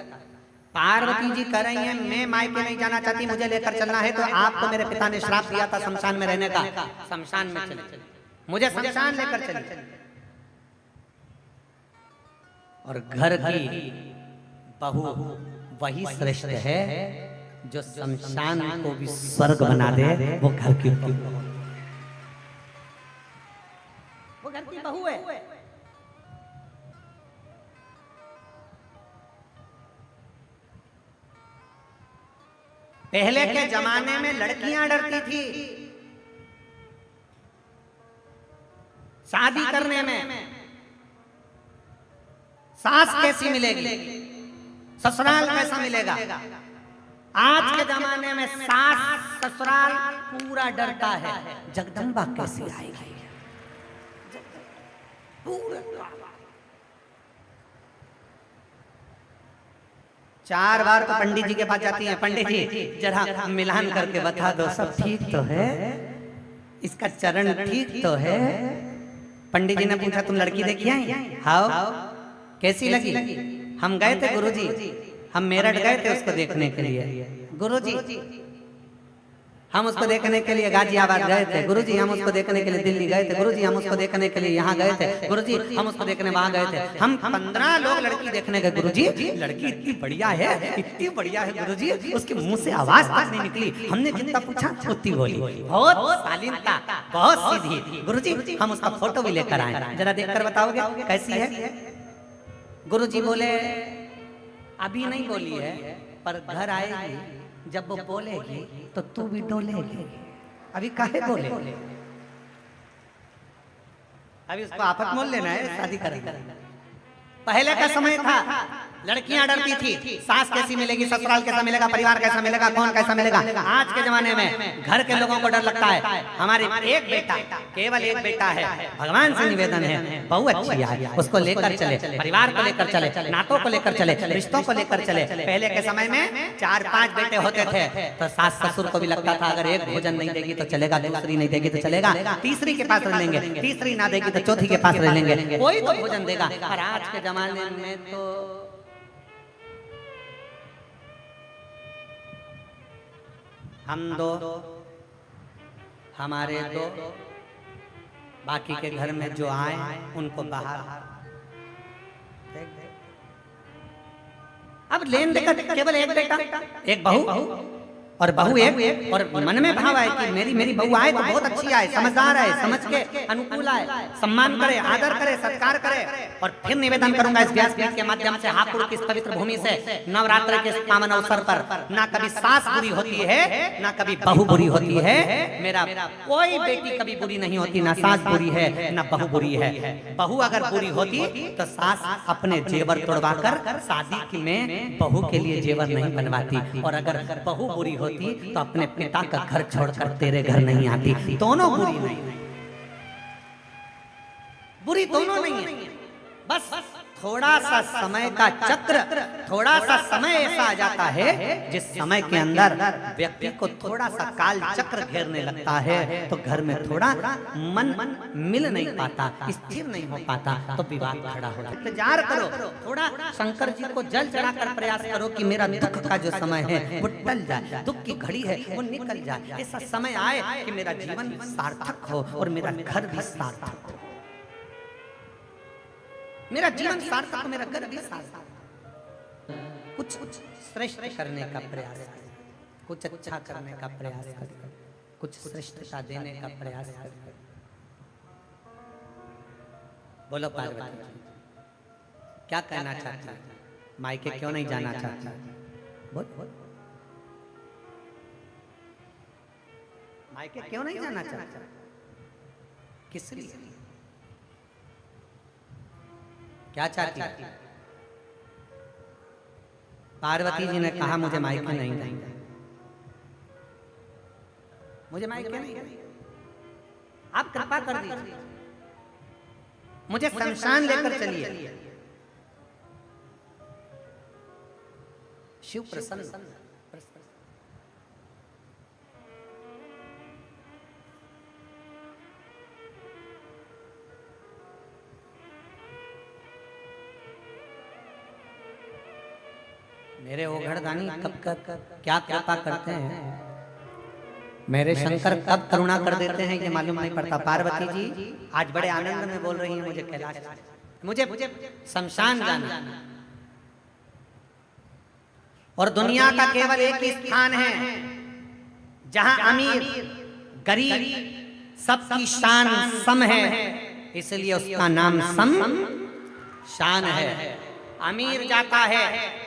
Speaker 1: पार्वती जी कह रही हैं, मैं मायके नहीं जाना चाहती, मुझे लेकर चलना है। तो आपको मेरे पिता ने श्राप दिया था शमशान में रहने का, शमशान में चले, मुझे शमशान लेकर चले। और घर की बहू वही श्रेष्ठ है जो शमशान को भी स्वर्ग बना दे। वो घर की बहू, वो घर की बहू है। पहले के जमाने में लड़कियां डरती थी शादी करने में, सास कैसी मिलेगी, ससुराल कैसा मिलेगा। आज के जमाने में सास ससुराल पूरा डरता है, जगदम्बा कैसी आएगी, पूरा 4 बार तो पंडित जी के पास जाती हैं, पंडित जी जरा मिलान करके बता दो सब ठीक तो है, इसका चरण ठीक तो है। पंडित जी ने पूछा, तुम लड़की देखी आई, हाँ कैसी लगी। हम गए थे गुरुजी, हम मेरठ गए थे उसको देखने के लिए। गुरुजी हम उसको देखने के लिए गाजियाबाद गए थे। गुरुजी हम उसको देखने के लिए दिल्ली गए थे। गुरुजी हम उसको देखने के लिए यहाँ गए थे। गुरुजी हम उसको देखने वहां गए थे। हम 15 लोग लड़की देखने गए। गुरुजी लड़की इतनी बढ़िया है, इतनी बढ़िया है गुरुजी, उसके मुंह से आवाज तक नहीं निकली। हमने जितना पूछा उतनी बोली, बहुत शालीनता, बहुत सीधी। गुरुजी हम उसका फोटो भी लेकर आए, जरा देखकर बताओगे कैसी है। गुरुजी बोले, अभी नहीं बोली है, पर घर आएगी, जब वो बोलेगी तो तू भी डोलेगी। अभी काहे बोले, अभी उसको आफत मोल लेना है, शादी करेंगे। पहले का समय था, लड़कियां डरती थी, सास कैसी मिलेगी, ससुराल कैसा मिलेगा, परिवार कैसा मिलेगा, कौन कैसा मिलेगा। आज के जमाने में घर के लोगों को डर लगता है, हमारे एक बेटा, केवल एक बेटा है, भगवान से निवेदन है, बहू अच्छी है, उसको लेकर चले, परिवार को लेकर चले, नातों को लेकर चले, रिश्तों को लेकर चले। पहले के समय में 4-5 बेटे होते थे, तो सास ससुर को भी लगता था अगर एक भोजन नहीं देगी तो चलेगा, दूसरी नहीं देगी तो चलेगा, तीसरी के पास रह लेंगे, तीसरी ना देगी तो चौथी के पास रह लेंगे, कोई तो भोजन देगा। और आज के जमाने में तो हम 2, हमारे 2, बाकी के घर में जो आए उनको बाहर। अब लेन देकर केवल एक बेटा, एक बहू, और बहू एक, और मन में भाव है कि मेरी बहू आए तो बहुत अच्छी आए, समझदार आए, समझ के अनुकूल आए, सम्मान करे, आदर करे, सत्कार करे। और फिर निवेदन करूंगा इस व्यासपीठ के माध्यम से, हापुड़ की इस पवित्र भूमि से, नवरात्र के पावन अवसर पर ना कभी सास बुरी होती है, ना कभी बहू बुरी होती है। मेरा कोई बेटी कभी बुरी नहीं होती, ना सास बुरी है, ना बहू बुरी है। बहू अगर बुरी होती तो सास अपने जेवर तोड़वा कर शादी में बहू के लिए जेवर नहीं बनवाती, और अगर बहू बुरी होती तो अपने पिता का घर छोड़कर तेरे घर नहीं आती। दोनों बुरी नहीं, बुरी दोनों नहीं है, बस थोड़ा सा समय का चक्र, थोड़ा सा समय ऐसा आ जाता है जिस समय के अंदर व्यक्ति को थोड़ा सा काल चक्र घेरने लगता है, तो घर में थोड़ा मन मिल नहीं पाता, स्थिर नहीं हो पाता, तो विवाद खड़ा हो जाता है। इंतजार करो, थोड़ा शंकर जी को जल चढ़ाकर प्रयास करो कि मेरा दुख का जो समय है वो टल जाए, दुख की घड़ी है वो निकल जाए, ऐसा समय आए कि मेरा जीवन सार्थक हो और मेरा घर भी सार्थक हो, मेरा जीवन सार्थक हो, मेरा घर भी सार्थक। कुछ श्रेष्ठ करने का प्रयास करें, कुछ अच्छा करने का प्रयास करें, कुछ श्रेष्ठता देने का प्रयास करें। बोलो पार्वती जी, क्या कहना चाहती है? मायके क्यों नहीं जाना चाहती? बोल, मायके क्यों नहीं जाना चाहती? किस लिए? क्या चाहती? पार्वती जी ने कहा मुझे मायके नहीं देंगे, मुझे मायके नहीं देंगे, आप कृपा कर दीजिए, मुझे शमशान लेकर चलिए। शिव प्रसन्न, मेरे ओघड़दानी कब क्या कृपा करते हैं, मेरे शंकर कब करुणा कर देते हैं ये मालूम नहीं पड़ता। पार्वती जी आज बड़े आनंद में बोल रही हैं, मुझे कैलाश, मुझे शमशान जाना, और दुनिया का केवल एक ही स्थान है जहां अमीर गरीब सबकी शान सम है, इसलिए उसका नाम सम शान है। अमीर जाता है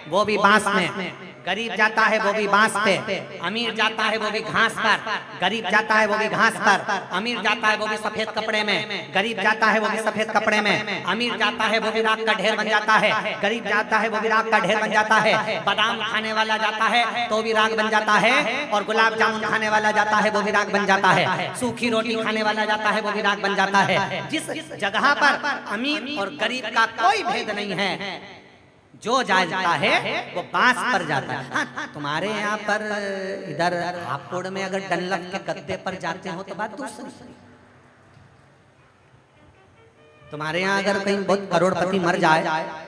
Speaker 1: वो भी बांस में, गरीब जाता है वो भी बांस पे, अमीर जाता है वो भी घास पर, गरीब जाता है वो भी घास पर, अमीर जाता है वो भी सफेद कपड़े में, गरीब जाता है वो भी सफेद कपड़े में, अमीर जाता है वो भी राख का ढेर बन जाता है, गरीब जाता है वो भी राख का ढेर बन जाता है, बादाम खाने वाला जाता है तो भी राख बन जाता है, और गुलाब जामुन खाने वाला जाता है वो भी राख बन जाता है, सूखी रोटी खाने वाला जाता है वो भी राख बन जाता है। जिस जगह पर अमीर और गरीब का कोई भेद नहीं है, जो जाता है वो बांस पर जाता है। हाँ, तुम्हारे यहाँ पर इधर हापुड़ में अगर डनलप के गद्दे पर जाते हो तो बात दूसरी, तुम्हारे यहाँ अगर कहीं बहुत करोड़पति मर जाए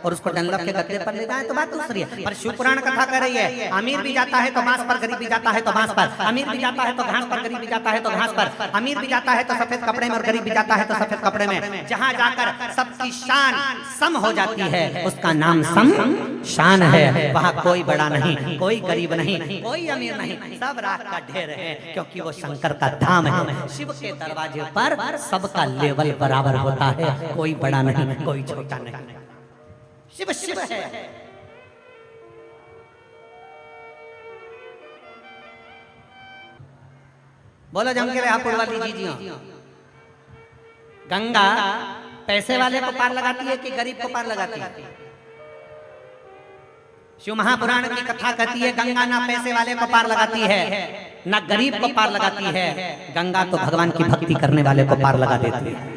Speaker 1: और उसको डनलप के गद्दे पर ले जाए तो बात दूसरी है। पर शिव पुराण कथा कर रही है, अमीर भी जाता है तो बांस पर, गरीब भी जाता है तो बांस पर, अमीर भी जाता है तो घास पर, गरीब भी जाता है तो घास पर, अमीर भी जाता है तो सफेद कपड़े में और गरीब भी जाता है तो सफेद कपड़े में। जहाँ जाकर सबकी शान सम हो जाती है उसका नाम सम शान है। वहाँ कोई बड़ा नहीं, कोई गरीब नहीं, कोई अमीर नहीं, सब राख का ढेर है, क्योंकि वो शंकर का धाम है। शिव के दरवाजे पर सबका लेवल बराबर होता है, कोई बड़ा नहीं, कोई छोटा नहीं, शिव शिव है। बोलो जम के रहा पुरवाली जीजियों, गंगा पैसे वाले को पार लगाती है कि गरीब को पार लगाती है? शिव महापुराण की कथा कहती है गंगा ना पैसे वाले को पार लगाती है ना गरीब को पार लगाती है, गंगा तो भगवान की भक्ति करने वाले को पार लगा देती है।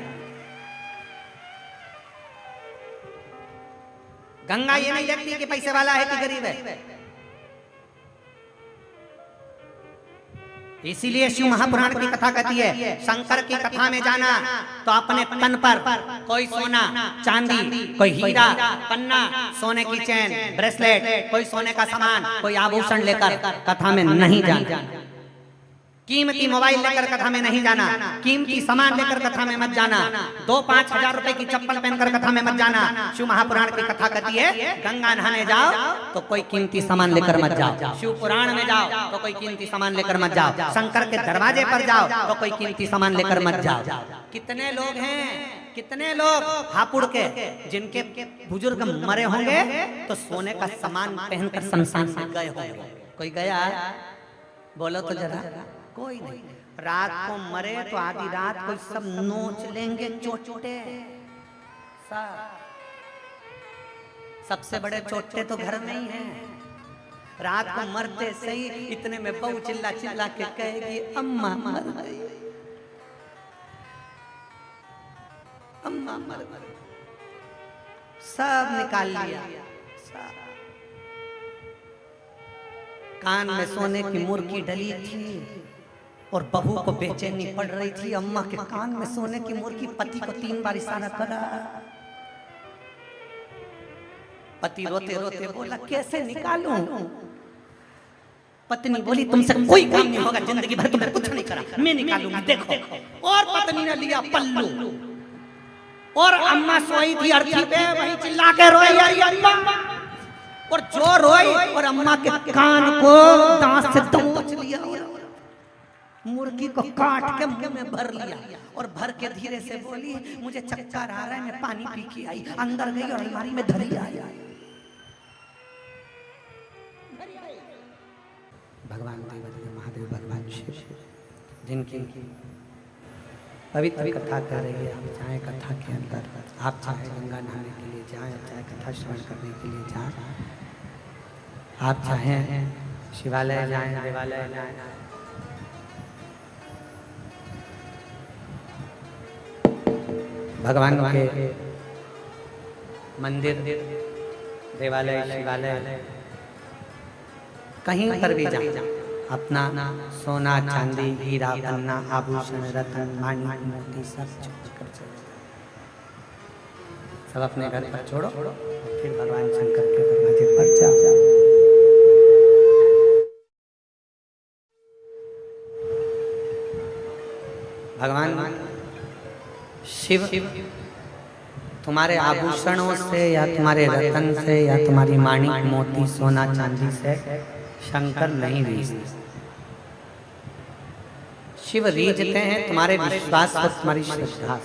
Speaker 1: गंगा ये नहीं देखती कि पैसे वाला है कि गरीब है। इसीलिए शिव महापुराण की कथा कहती है शंकर की कथा में जाना तो अपने तन पर कोई सोना चांदी, कोई हीरा पन्ना, सोने की चैन ब्रेसलेट, कोई सोने का सामान, कोई आभूषण लेकर कथा में नहीं जाना, कीमती मोबाइल लेकर कथा में नहीं जाना, कीमती सामान लेकर कथा में मत जाना, 2-5 हजार रुपए की चप्पल पहनकर कथा में मत जाना। शिव महापुराण की कथा कहती है गंगा नहाने जाओ तो कोई कीमती सामान लेकर मत जाओ, शिव पुराण में जाओ तो कोई कीमती सामान लेकर मत जाओ, शंकर के दरवाजे पर जाओ तो कोई कीमती सामान लेकर मत जाओ। कितने लोग हैं, कितने लोग हापुड़ के जिनके बुजुर्ग मरे होंगे तो सोने का सामान पहनकर शमशान में गए होंगे? कोई गया? बोलो तो जरा, कोई नहीं। रात को मरे तो आधी रात कोई सब नोच लेंगे चोटे, सबसे बड़े चोटे तो घर में ही हैं। रात को मरते सही इतने में बहू चिल्ला चिल्ला के कहेगी अम्मा मर गई, अम्मा मर गई। सब निकाल लिया। कान में सोने की मुर्गी डली थी और बहू को बेचैनी पड़ रही थी। अम्मा के कान में सोने की मुर्गी, पति को 3 बार इशारा करा। पति रोते रोते बोला कैसे निकालूं? पत्नी बोली तुमसे कोई काम नहीं होगा, जिंदगी भर तुमने कुछ नहीं करा, मैं निकालूंगी देखो। और पत्नी ने लिया पल्लू और अम्मा सोई थी अर्थी पे, वहीं चिल्ला के रोई यारी अम्मा। और जो रोई और अम्मा के कान को दांत से दबोच लिया, मुर्गी को काट के मुंह में भर लिया और भर के धीरे से बोली मुझे चक्कर आ रहा है, मैं पानी पी के आई। अंदर गई और अलमारी में धरी आई। भगवान देव महादेव, भगवान शिव जिनकी पवित्र कथा कर रही है, आप चाहे कथा के अंदर, आप चाहे गंगा नहाने के लिए जाएं, चाहे कथा श्रवण करने के लिए जाएं, आप चाहे शिवालय जाएं, देवालय जाएं, भगवान के मंदिर, देवालय, शिवालय, कहीं पर भी जाएं, अपना सोना चांदी हीरा पन्ना आभूषण रतन माणिक मोती सब छोड़ कर चले, सब अपने घर पर छोड़ो, फिर भगवान शंकर के दरवाजे पर जाओ। भगवान शिव तुम्हारे आभूषणों से या तुम्हारे रतन से या तुम्हारी माणिक मोती सोना चांदी से शंकर नहीं रीझते। शिव रीझते हैं तुम्हारे विश्वास और तुम्हारी श्रद्धा।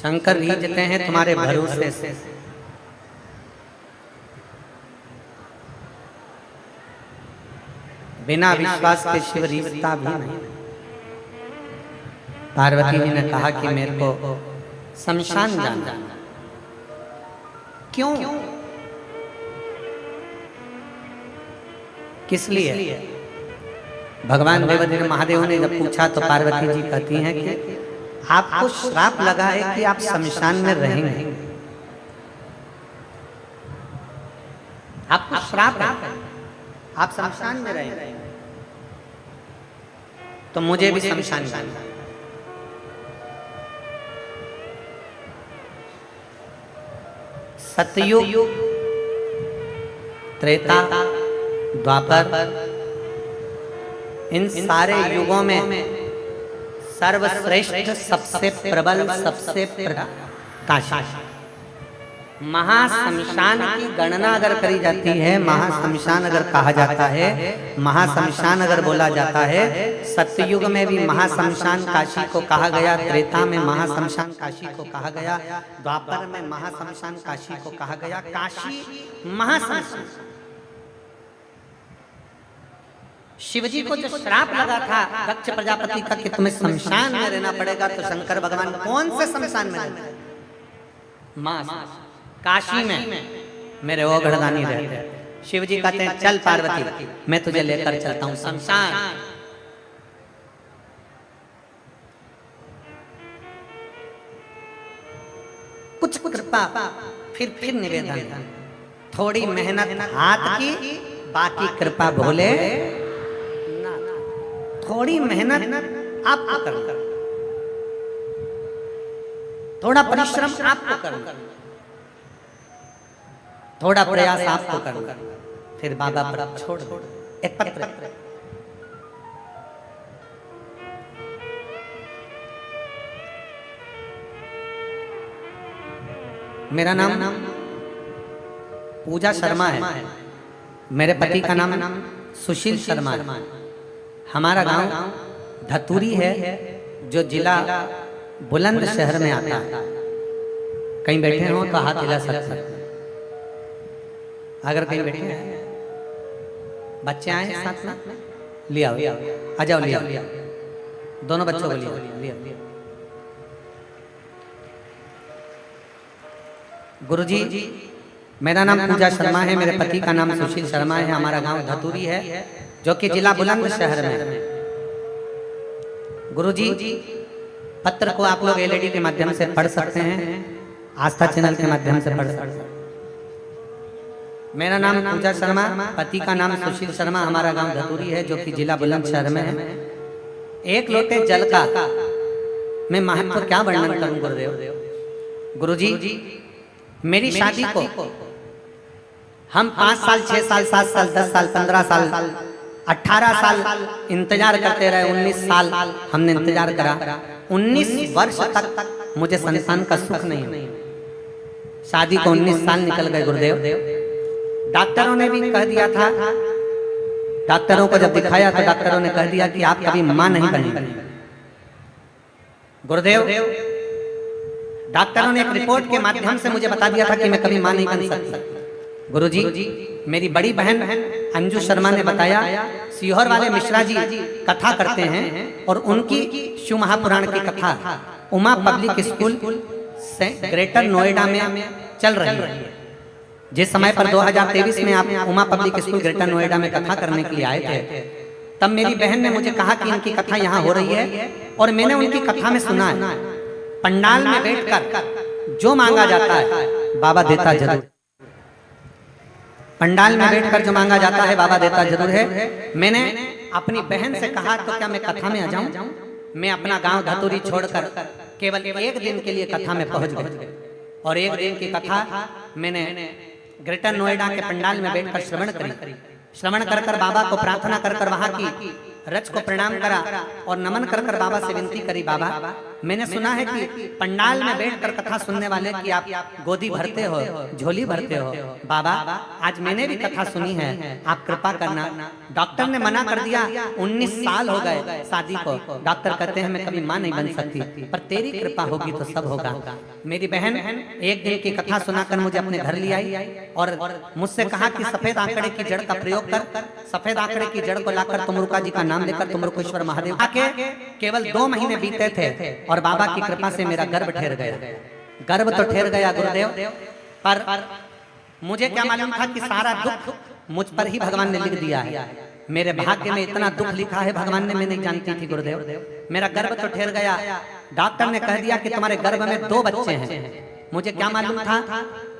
Speaker 1: शंकर रीझते हैं तुम्हारे भरोसे से। बिना विश्वास के शिव रीझता भी नहीं। पार्वती जी ने कहा कि मेरे को शमशान जाना। क्यों? किस लिए? भगवान देवदेव महादेव ने जब पूछा तो पार्वती जी कहती हैं कि आपको श्राप लगा है कि आप शमशान में रहेंगे। आपको श्राप है, आप शमशान में रहेंगे, तो मुझे भी शमशान जाना। सतयुग, त्रेता, द्वापर, इन सारे युगों में सर्वश्रेष्ठ, सबसे प्रबल, सबसे काशी महाशमशान की गणना अगर करी जाती है, महाशमशान अगर कहा जाता है, महाशमशान अगर बोला जाता है, सतयुग में भी महाशमशान काशी को कहा गया, त्रेता में महाशमशान काशी को कहा गया, द्वापर में महाशमशान काशी को कहा गया, काशी महाशमशान। शिवजी को जो श्राप लगा था दक्ष प्रजापति का कि तुम्हें शमशान में रहना पड़ेगा, तो शंकर भगवान कौन से शमशान में रहते? काशी में मेरे वो घरदानी रहते। शिव जी कहते हैं चल पार्वती, मैं तुझे लेकर चलता हूं शमशान। कुछ कृपा, फिर निवेदन, थोड़ी मेहनत हाथ की, बाकी कृपा भोले। थोड़ी मेहनत आपको करना, थोड़ा परिश्रम आपको करना, थोड़ा प्रयास आपको करना, फिर बाबा पर छोड़ दो। एक पत्र, मेरा नाम पूजा शर्मा है, मेरे पति का नाम सुशील शर्मा है। हमारा गांव धतूरी है जो जिला बुलंदशहर में आता है। कहीं बैठे हो तो हाथ हिला सकते हैं, अगर कहीं बैठे हैं। बच्चे आए साथ में, लिया आ जाओ, लिया दोनों बच्चों को लिया। गुरुजी, मेरा नाम पूजा शर्मा है, मेरे पति का नाम सुशील शर्मा है। हमारा गांव धतूरी है जो कि जिला बुलंदशहर में। गुरुजी, पत्र को आप लोग एलईडी के माध्यम से पढ़ सकते हैं, आस्था चैनल के माध्यम से पढ़ सकते हैं। मेरा नाम पूजा शर्मा, पति का नाम सुशील शर्मा, हमारा गांव धतूरी है जो कि जिला बुलंदशहर में है। एक लोटे जल का मैं महत्व क्या वर्णन करूं गुरुदेव। गुरुजी, मेरी शादी को हम 5 साल, 6 साल, 7 साल, 10 साल, 15 साल, 18 साल इंतजार करते रहे। 19 साल हमने इंतजार करा। 19 वर्ष तक मुझे संतान का सुख नहीं हुआ। शादी को 19 साल निकल गए गुरुदेव। डॉक्टरों ने भी कह दिया था, डॉक्टरों को जब दिखाया तो डॉक्टरों ने कह दिया कि आप कभी मां नहीं बनेंगे। गुरुदेव, डॉक्टरों ने एक रिपोर्ट के माध्यम से मुझे बता दिया था कि मैं कभी मां नहीं बन सकता। गुरुजी, मेरी बड़ी बहन अंजू शर्मा ने बताया, सीहोर वाले मिश्रा जी कथा करते हैं और उनकी शिव महापुराण की कथा उमा पब्लिक स्कूल से ग्रेटर नोएडा में चल रही है। जिस समय पर 2023 में आप Uma public school greater Noida में कथा करने के लिए आए थे, तब मेरी बहन ने मुझे कहा कि इनकी कथा यहाँ हो रही है और मैंने उनकी कथा में सुना है, पंडाल में बैठकर जो मांगा जाता है बाबा देता जरूर। पंडाल में बैठकर जो मांगा जाता है बाबा देता जरूर है। मैंने अपनी बहन से कहा तो क्या मैं कथा में आ जाऊं? मैं अपना गांव धतूरी छोड़कर केवल एक दिन के लिए कथा में पहुंच गए और एक दिन की कथा मैंने ग्रेटर नोएडा के पंडाल में बैठकर श्रवण करी। श्रवण कर कर बाबा को प्रार्थना कर कर वहां की रच को प्रणाम करा और नमन कर कर बाबा से विनती करी, बाबा मैंने सुना है कि पंडाल में बैठकर कथा सुनने वाले की आप गोदी भरते हो, झोली भरते हो। बाबा, आज मैंने भी कथा सुनी है, आप कृपा करना। डॉक्टर ने मना कर दिया, 19 साल हो गए शादी को। डॉक्टर कहते हैं मैं कभी मां नहीं बन सकती, पर तेरी कृपा होगी तो सब होगा। मेरी बहन एक दिन की कथा सुनाकर मुझे अपने घर ले आई और मुझसे कहा कि सफेद आंकड़े की जड़ का प्रयोग कर। सफेद आंकड़े की जड़ को लाकर तुमरुका जी का नाम लेकर तुमरुकेश्वर महादेव आके केवल 2 महीने बीते थे और बाबा की कृपा से मेरा गर्भ ठहर गया। गर्भ तो ठहर गया गुरुदेव, पर मुझे क्या मालूम था कि सारा दुख मुझ पर ही भगवान ने लिख दिया है। मेरे भाग्य में इतना दुख लिखा है भगवान ने, मैं नहीं जानती थी गुरुदेव। मेरा गर्भ तो ठहर गया। डॉक्टर ने कह दिया कि तुम्हारे गर्भ में 2 बच्चे हैं। मुझे क्या मालूम था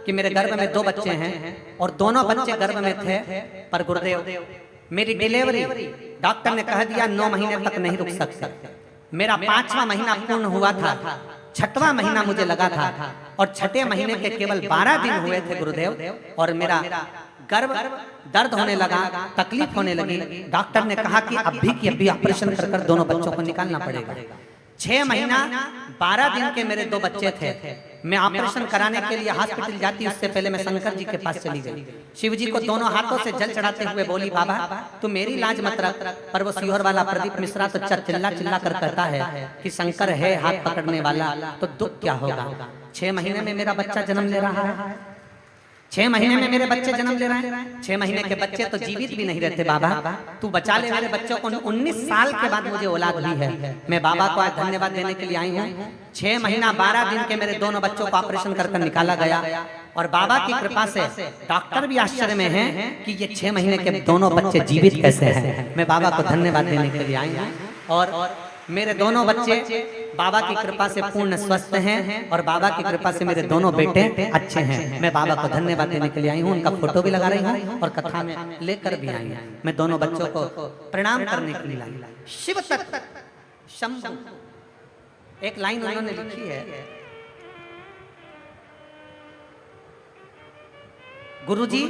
Speaker 1: कि मेरे गर्भ में 2 बच्चे हैं और दोनों बच्चे गर्भ में थे। पर गुरुदेव, मेरी डिलीवरी डॉक्टर ने कह दिया 9 महीने तक नहीं रुक सकती। मेरा 5वां महीना पूर्ण हुआ था, 6वां महीना मुझे लगा था और 6ठे महीने के केवल 12 दिन हुए थे गुरुदेव और मेरा गर्भ दर्द होने लगा, तकलीफ होने लगी। डॉक्टर ने कहा कि अभी की अभी ऑपरेशन कर कर दोनों बच्चों को निकालना पड़ेगा। 6 महीना 12 दिन के मेरे 2 बच्चे थे। मैं ऑपरेशन कराने के लिए हॉस्पिटल जाती, उससे पहले मैं शंकर जी के पास चली गई। शिव जी को दोनों हाथों से जल चढ़ाते हुए बोली, बाबा तू मेरी लाज मत रख। पर वो सीहोर वाला प्रदीप मिश्रा तो चिल्ला चिल्ला कर कहता है कि शंकर है हाथ पकड़ने वाला, तो दुख क्या होगा। 6 महीने में मेरा बच्चा जन्म ले रहा है। 6 महीने में मेरे बच्चे जन्म ले रहे हैं। 6 महीने के बच्चे तो जीवित भी नहीं रहते। बाबा तू बचा ले मेरे बच्चों को। 19 साल के बाद मुझे औलाद हुई है। मैं बाबा को आज धन्यवाद देने के लिए आई हूँ। 6 महीना 12 दिन के मेरे दोनों बच्चों को ऑपरेशन कर निकाला गया और बाबा की कृपा से डॉक्टर भी आश्चर्य में हैं कि ये 6 महीने के दोनों बच्चे जीवित कैसे हैं। मैं बाबा को धन्यवाद देने के लिए आई हूँ और मेरे दोनों बच्चे बाबा की कृपा से पूर्ण स्वस्थ हैं और बाबा की कृपा से मेरे दोनों बेटे अच्छे हैं। मैं बाबा को धन्यवाद देने के लिए आई हूँ। उनका फोटो भी लगा रही हूँ और कथा में लेकर भी आई हूँ। मैं दोनों बच्चों को प्रणाम करने के लिए आई। शिव तत्व शंभु, एक लाइन उन्होंने लिखी है, गुरुजी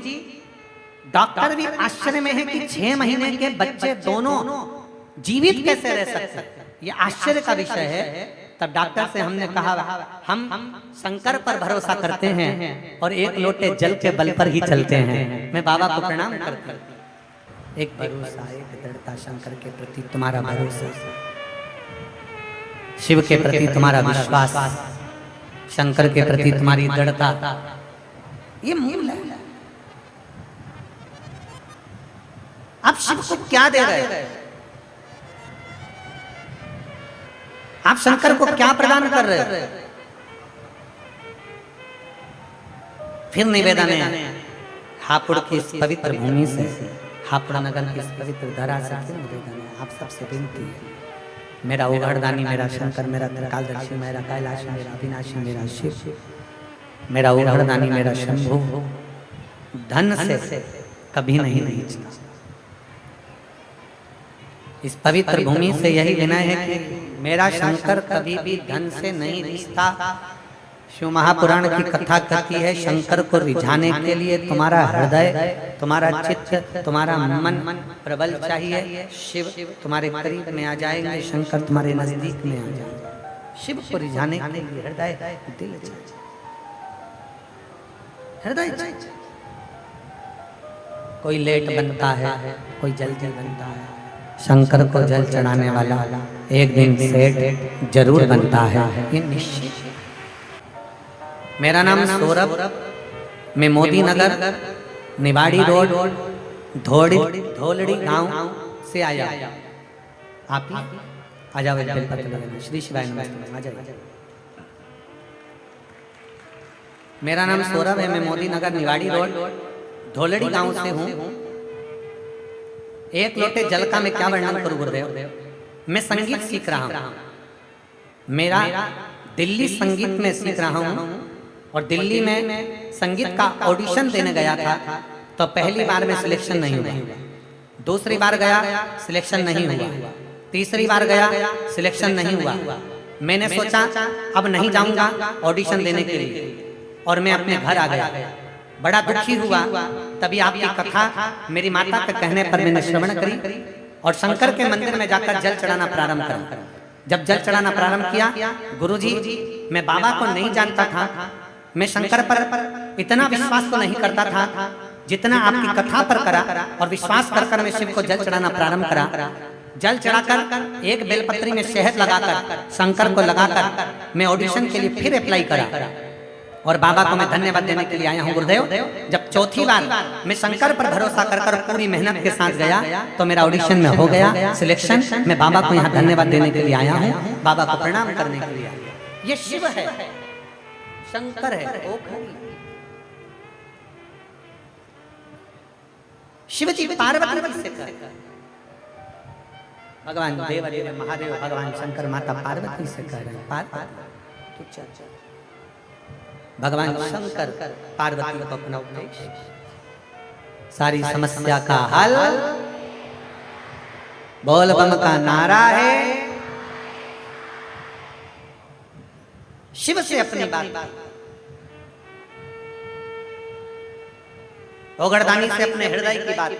Speaker 1: डॉक्टर भी आश्चर्य में है कि 6 महीने के बच्चे दोनों जीवित कैसे रह सकते, ये आश्चर्य का विषय है। तब डॉक्टर से हमने कहा हम शंकर पर भरोसा करते हैं और एक लोटे जल के बल पर ही चलते हैं। मैं बाबा को प्रणाम करता हूं। एक भरोसा, एक दृढ़ता, शंकर के प्रति तुम्हारा भरोसा, शिव के प्रति तुम्हारा विश्वास, शंकर के प्रति तुम्हारी दृढ़ता, ये मूल है। आप शिव को क्या दे रहे हैं? आप शंकर को क्या प्रदान कर रहे हो? फिर निवेदन है हापुड़ की इस पवित्र भूमि से, हापुड़ नगर की इस पवित्र धरा से फिर निवेदन है, आप सबसे विनती है मेरा उघड़दानी मेरा शंकर, मेरा त्रिकालदर्शी, मेरा कैलाश, मेरा अविनाशी, मेरा शिव, मेरा उघड़दानी मेरा शंभु धन से कभी नहीं रीझता। इस पवित्र भूमि से यही विनय है कि मेरा शंकर कभी भी धन से नहीं रिश्ता। शिव महापुराण की कथा कहती है शंकर को रिझाने के लिए तुम्हारा हृदय, तुम्हारा चित्त, तुम्हारा मन प्रबल चाहिए। शिव तुम्हारे करीब में आ जाएंगे, शंकर तुम्हारे नजदीक में आ जाएंगे। शिव को रिझाने के लिए हृदय, दिल चाहिए, हृदय चाहिए। कोई लेट बनता है, कोई जल्दी बनता है। शंकर को जल चढ़ाने वाला एक दिन सेठ जरूर बनता है, ये निश्चित। मेरा नाम सौरभ, मैं मोदी नगर निवाड़ी रोड धोलड़ी गांव से आया। आप आ जाओ, श्री शिवाय नमस्ते, आ जाओ। मेरा नाम सौरभ है, मैं मोदी नगर निवाड़ी रोड धोलड़ी गांव से हूँ। एक लोटे जल का मैं क्या वर्णन करूं गुरुदेव। मैं संगीत सीख रहा हूँ, मेरा दिल्ली संगीत में सीख रहा हूँ। और दिल्ली में संगीत का ऑडिशन देने गया था तो पहली बार में सिलेक्शन नहीं हुआ, दूसरी बार गया सिलेक्शन नहीं हुआ, तीसरी बार गया सिलेक्शन नहीं हुआ। मैंने सोचा अब नहीं जाऊंगा ऑडिशन देने के लिए और मैं अपने घर आ गया। बड़ा दुखी हुआ, तभी आपकी कथा मेरी माता के कहने पर मैंने श्रवण करी और शंकर के मंदिर में जाकर जल चढ़ाना प्रारंभ करा। जब जल चढ़ाना प्रारंभ किया, गुरुजी मैं बाबा को नहीं जानता था, मैं शंकर पर इतना विश्वास तो नहीं करता था जितना आपकी कथा पर करा। और विश्वास कर कर मैं शिव को जल चढ़ाना प्रारंभ करा। जल चढ़ाकर एक बेलपत्री में शहद लगाकर शंकर को लगाकर मैं ऑडिशन के लिए फिर अप्लाई करा और बाबा को मैं धन्यवाद देने के लिए आया हूँ गुरुदेव। जब चौथी बार मैं शंकर पर भरोसा कर कर पूरी मेहनत के साथ गया तो मेरा ऑडिशन में हो गया सिलेक्शन। मैं बाबा को यहाँ धन्यवाद देने के लिए आया हूँ, बाबा को प्रणाम करने के लिए आया। ये शिव है, शंकर है। शिव जी पार्वती से भगवान देव महादेव भगवान शंकर माता पार्वती से कह रहे हैं, भगवान शंकर पार्वती को अपना उपदेश, सारी समस्या का हल बोल बम का नारा है। शिव से अपनी बात, ओगड़दानी से अपने हृदय की बात।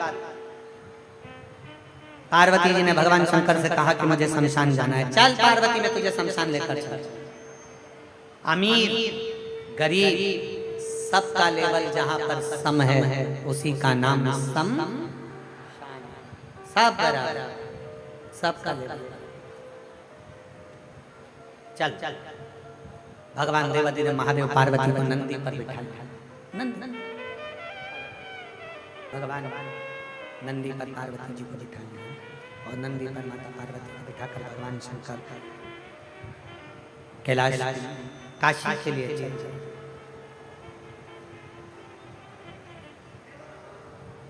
Speaker 1: पार्वती जी ने भगवान शंकर से कहा कि मुझे शमशान जाना है। चल पार्वती, मैं तुझे शमशान लेकर चल। अमीर गरीब सबका लेवल जहां पर सम है उसी का नाम सम। सब बराबर, सबका लेवल। चल चल। भगवान देवादिदेव ने महादेव पार्वती को नंदी पर बिठा लिया। भगवान नंदी पर पार्वती जी को बिठा लिया और नंदी पर माता पार्वती को बिठाकर भगवान शंकर कैलाश काशी के लिए चले।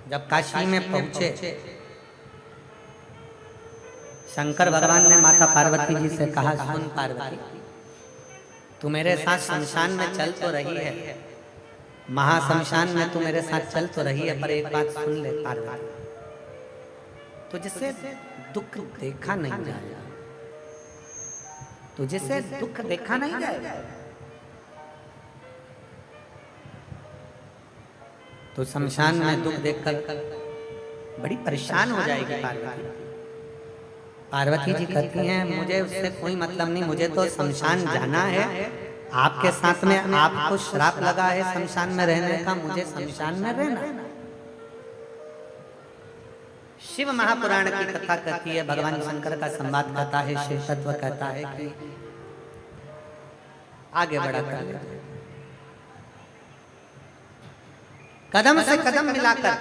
Speaker 1: जब काशी में पहुंचे, शंकर भगवान ने माता पार्वती जी से कहा, सुन पार्वती, तू मेरे साथ शमशान में चल तो रही है, महाशमशान में तू मेरे साथ चल तो रही है, पर एक बात सुन ले पार्वती, तुझसे दुख देखा नहीं जाएगा, तुझसे दुख देखा नहीं जाएगा। तो शमशान में दुख देखकर बड़ी परेशान हो जाएगी पार्वती। पार्वती जी कहती हैं, मुझे उससे कोई मतलब नहीं, मुझे तो शमशान जाना है। आपके साथ में आपको श्राप लगा है शमशान में रहने का, मुझे शमशान में रहना। शिव महापुराण की कथा कहती है, भगवान शंकर का संवाद कहता है, शिव तत्व कहता है कि आगे बढ़ा कर कदम से कदम मिलाकर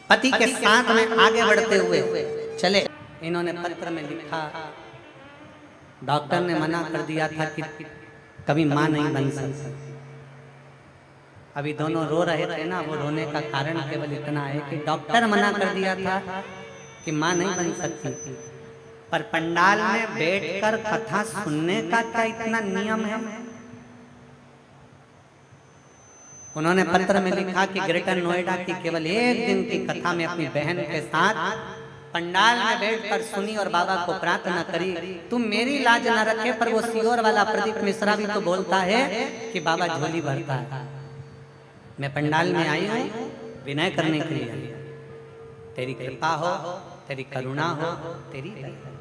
Speaker 1: पति के साथ में आगे बढ़ते हुए चले। इन्होंने पत्र में लिखा, डॉक्टर ने मना कर दिया था कि कभी मां नहीं बन सकती। अभी दोनों रो रहे थे ना, वो रोने का कारण केवल इतना है कि डॉक्टर मना कर दिया था कि माँ नहीं बन सकती, पर पंडाल में बैठकर कथा सुनने का क्या इतना नियम है? उन्होंने पत्र में लिखा कि ग्रेटर नोएडा की केवल एक दिन की कथा में अपनी बहन के साथ पंडाल में बैठकर सुनी और बाबा को प्रार्थना करी, तुम मेरी लाज न रखे। पर वो सीहोर वाला प्रदीप मिश्रा भी तो बोलता है कि बाबा झोली भरता है। मैं पंडाल में आई हूँ विनय करने के लिए, तेरी कृपा हो, तेरी करुणा हो, तेरी दया।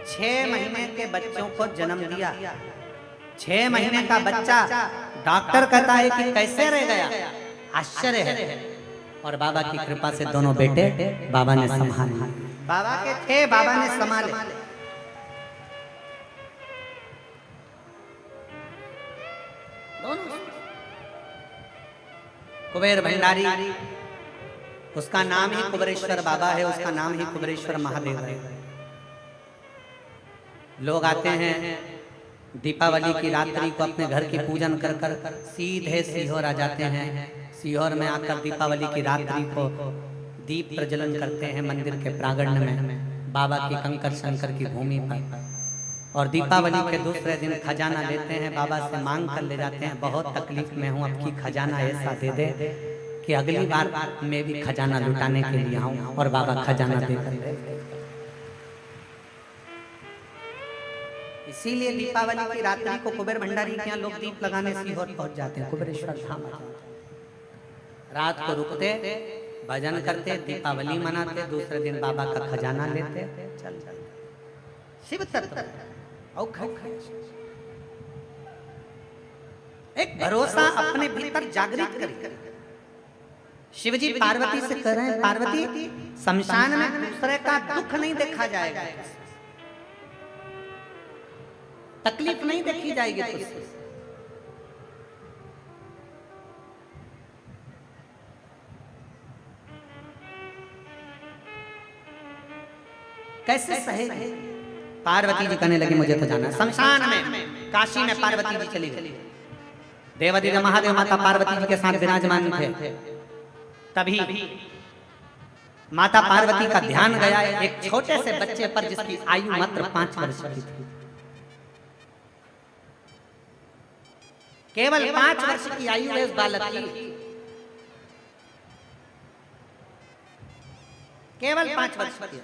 Speaker 1: 6 महीने के बच्चों को जन्म दिया, 6 महीने का बच्चा डॉक्टर कहता है कि कैसे रह गया, आश्चर्य है। और बाबा की कृपा से दोनों बेटे बाबा ने संभाले, बाबा के थे, बाबा ने संभाले। कुबेर भंडारी, उसका नाम ही कुबेरेश्वर बाबा है, उसका नाम ही कुबेरेश्वर महादेव है। लोग आते हैं दीपावली की रात्रि को अपने घर की पूजन कर कर सीधे सीहोर आ जाते हैं। सीहोर में आकर दीपावली की रात्रि को दीप प्रज्वलन करते हैं मंदिर के प्रांगण में, बाबा की कंकर शंकर की भूमि पर। और दीपावली के दूसरे दिन खजाना लेते हैं, बाबा से मांग कर ले जाते हैं, बहुत तकलीफ में हूँ, अब की खजाना ऐसा दे दे कि अगली बार मैं भी खजाना लुटाने के लिए आऊँ। और बाबा खजाना देकर, इसीलिए दीपावली की रात्रि को कुबेर भंडारी के यहाँ लोग दीप लगाने सीहोर पहुंच जाते हैं, कुबेरेश्वर धाम आ जाते हैं। रात को रुकते, भजन करते, दीपावली मनाते, दूसरे दिन बाबा का खजाना लेते, चल शिव तत्व एक भरोसा अपने भीतर जागृत करें। शिवजी पार्वती से कह रहे हैं, पार्वती शमशान में दूसरे का दुख नहीं देखा जाएगा, तकलीफ नहीं देखी जाएगी तुझसे। कैसे सहेगी? पार्वती जी कहने लगी मुझे तो जाना शमशान में। काशी में पार्वती जी चली गई, देवादिदेव महादेव माता पार्वती जी के साथ विराजमान थे। तभी माता पार्वती का ध्यान गया एक छोटे से बच्चे पर जिसकी आयु मात्र 5 वर्ष की थी। केवल 5 वर्ष की आयु है उस बालक की, केवल 5 वर्ष की।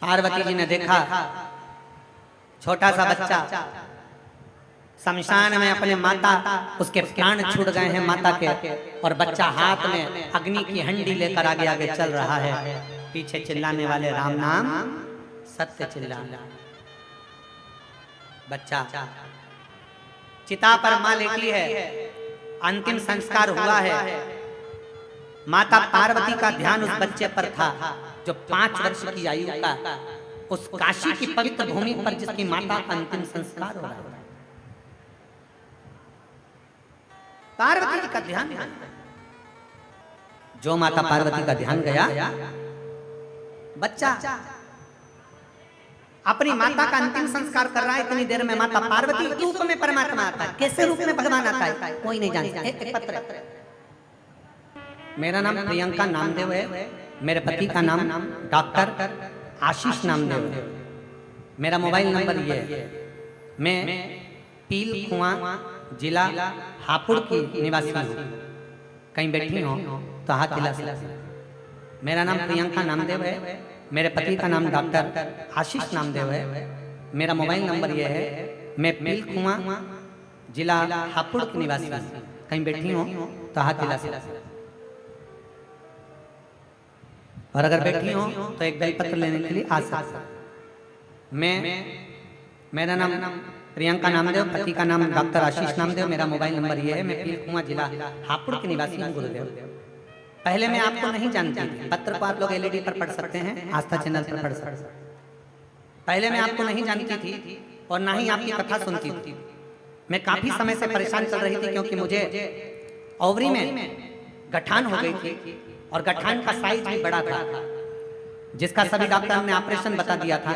Speaker 1: पार्वती जी ने देखा छोटा सा बच्चा शमशान में अपने माता, उसके प्राण छूट गए हैं माता के, और बच्चा हाथ में अग्नि की हंडी लेकर आगे आगे चल रहा है। पीछे चिल्लाने वाले राम नाम सत्य चिल्लाना। बच्चा चिता पर मां लेटी है, अंतिम संस्कार हुआ है। माता पार्वती का ध्यान उस बच्चे पर था जो 5 वर्ष की आयु का, उस काशी की पवित्र भूमि पर जिसकी माता का अंतिम संस्कार हो रहा है। पार्वती जी का ध्यान, जो माता पार्वती का ध्यान गया, बच्चा अपनी माता का अंतिम संस्कार कर रहा है। इतनी देर में माता पार्वती रूप में परमात्मा आता है। कैसे रूप में भगवान आता है कोई नहीं जानता। एक पत्र, मेरा नाम प्रियंका नामदेव है, मेरे पति का नाम डॉक्टर आशीष नामदेव है, मेरा मोबाइल नंबर ये है, मैं पील कुआं जिला हापुड़ की निवासी हूँ, कहीं बैठी हो तो हाथ हिला सकते। मेरा नाम प्रियंका नामदेव है, मेरे पति का नाम डॉक्टर आशीष नामदेव है, मेरा मोबाइल नंबर ये है, मैं पील कुआं जिला हापुड़ की निवासी हूँ, कहीं बैठी हो तो हाथ हिला सकते। और अगर बैठी हो तो एक बेलपत्र लेने के लिए आ सकते। मेरा नाम प्रियंका नामदेव, पति का नाम डॉक्टर आशीष नामदेव, मेरा मोबाइल नंबर ये है, मैं पील कुआं जिला हापुड़ के निवासी हूँ गुरुदेव। पहले मैं आपको नहीं जानती थी, पत्र को आप लोग एलईडी पर पढ़ सकते हैं, आस्था चैनल पर पढ़ सकते हैं। पहले मैं आपको नहीं जानती थी और ना ही आपकी कथा सुनती थी। मैं काफी समय से परेशान चल रही थी क्योंकि मुझे ओवरी में गठान हो गई थी और गठान का साइज भी बड़ा था, जिसका सभी डॉक्टर ने ऑपरेशन बता दिया था।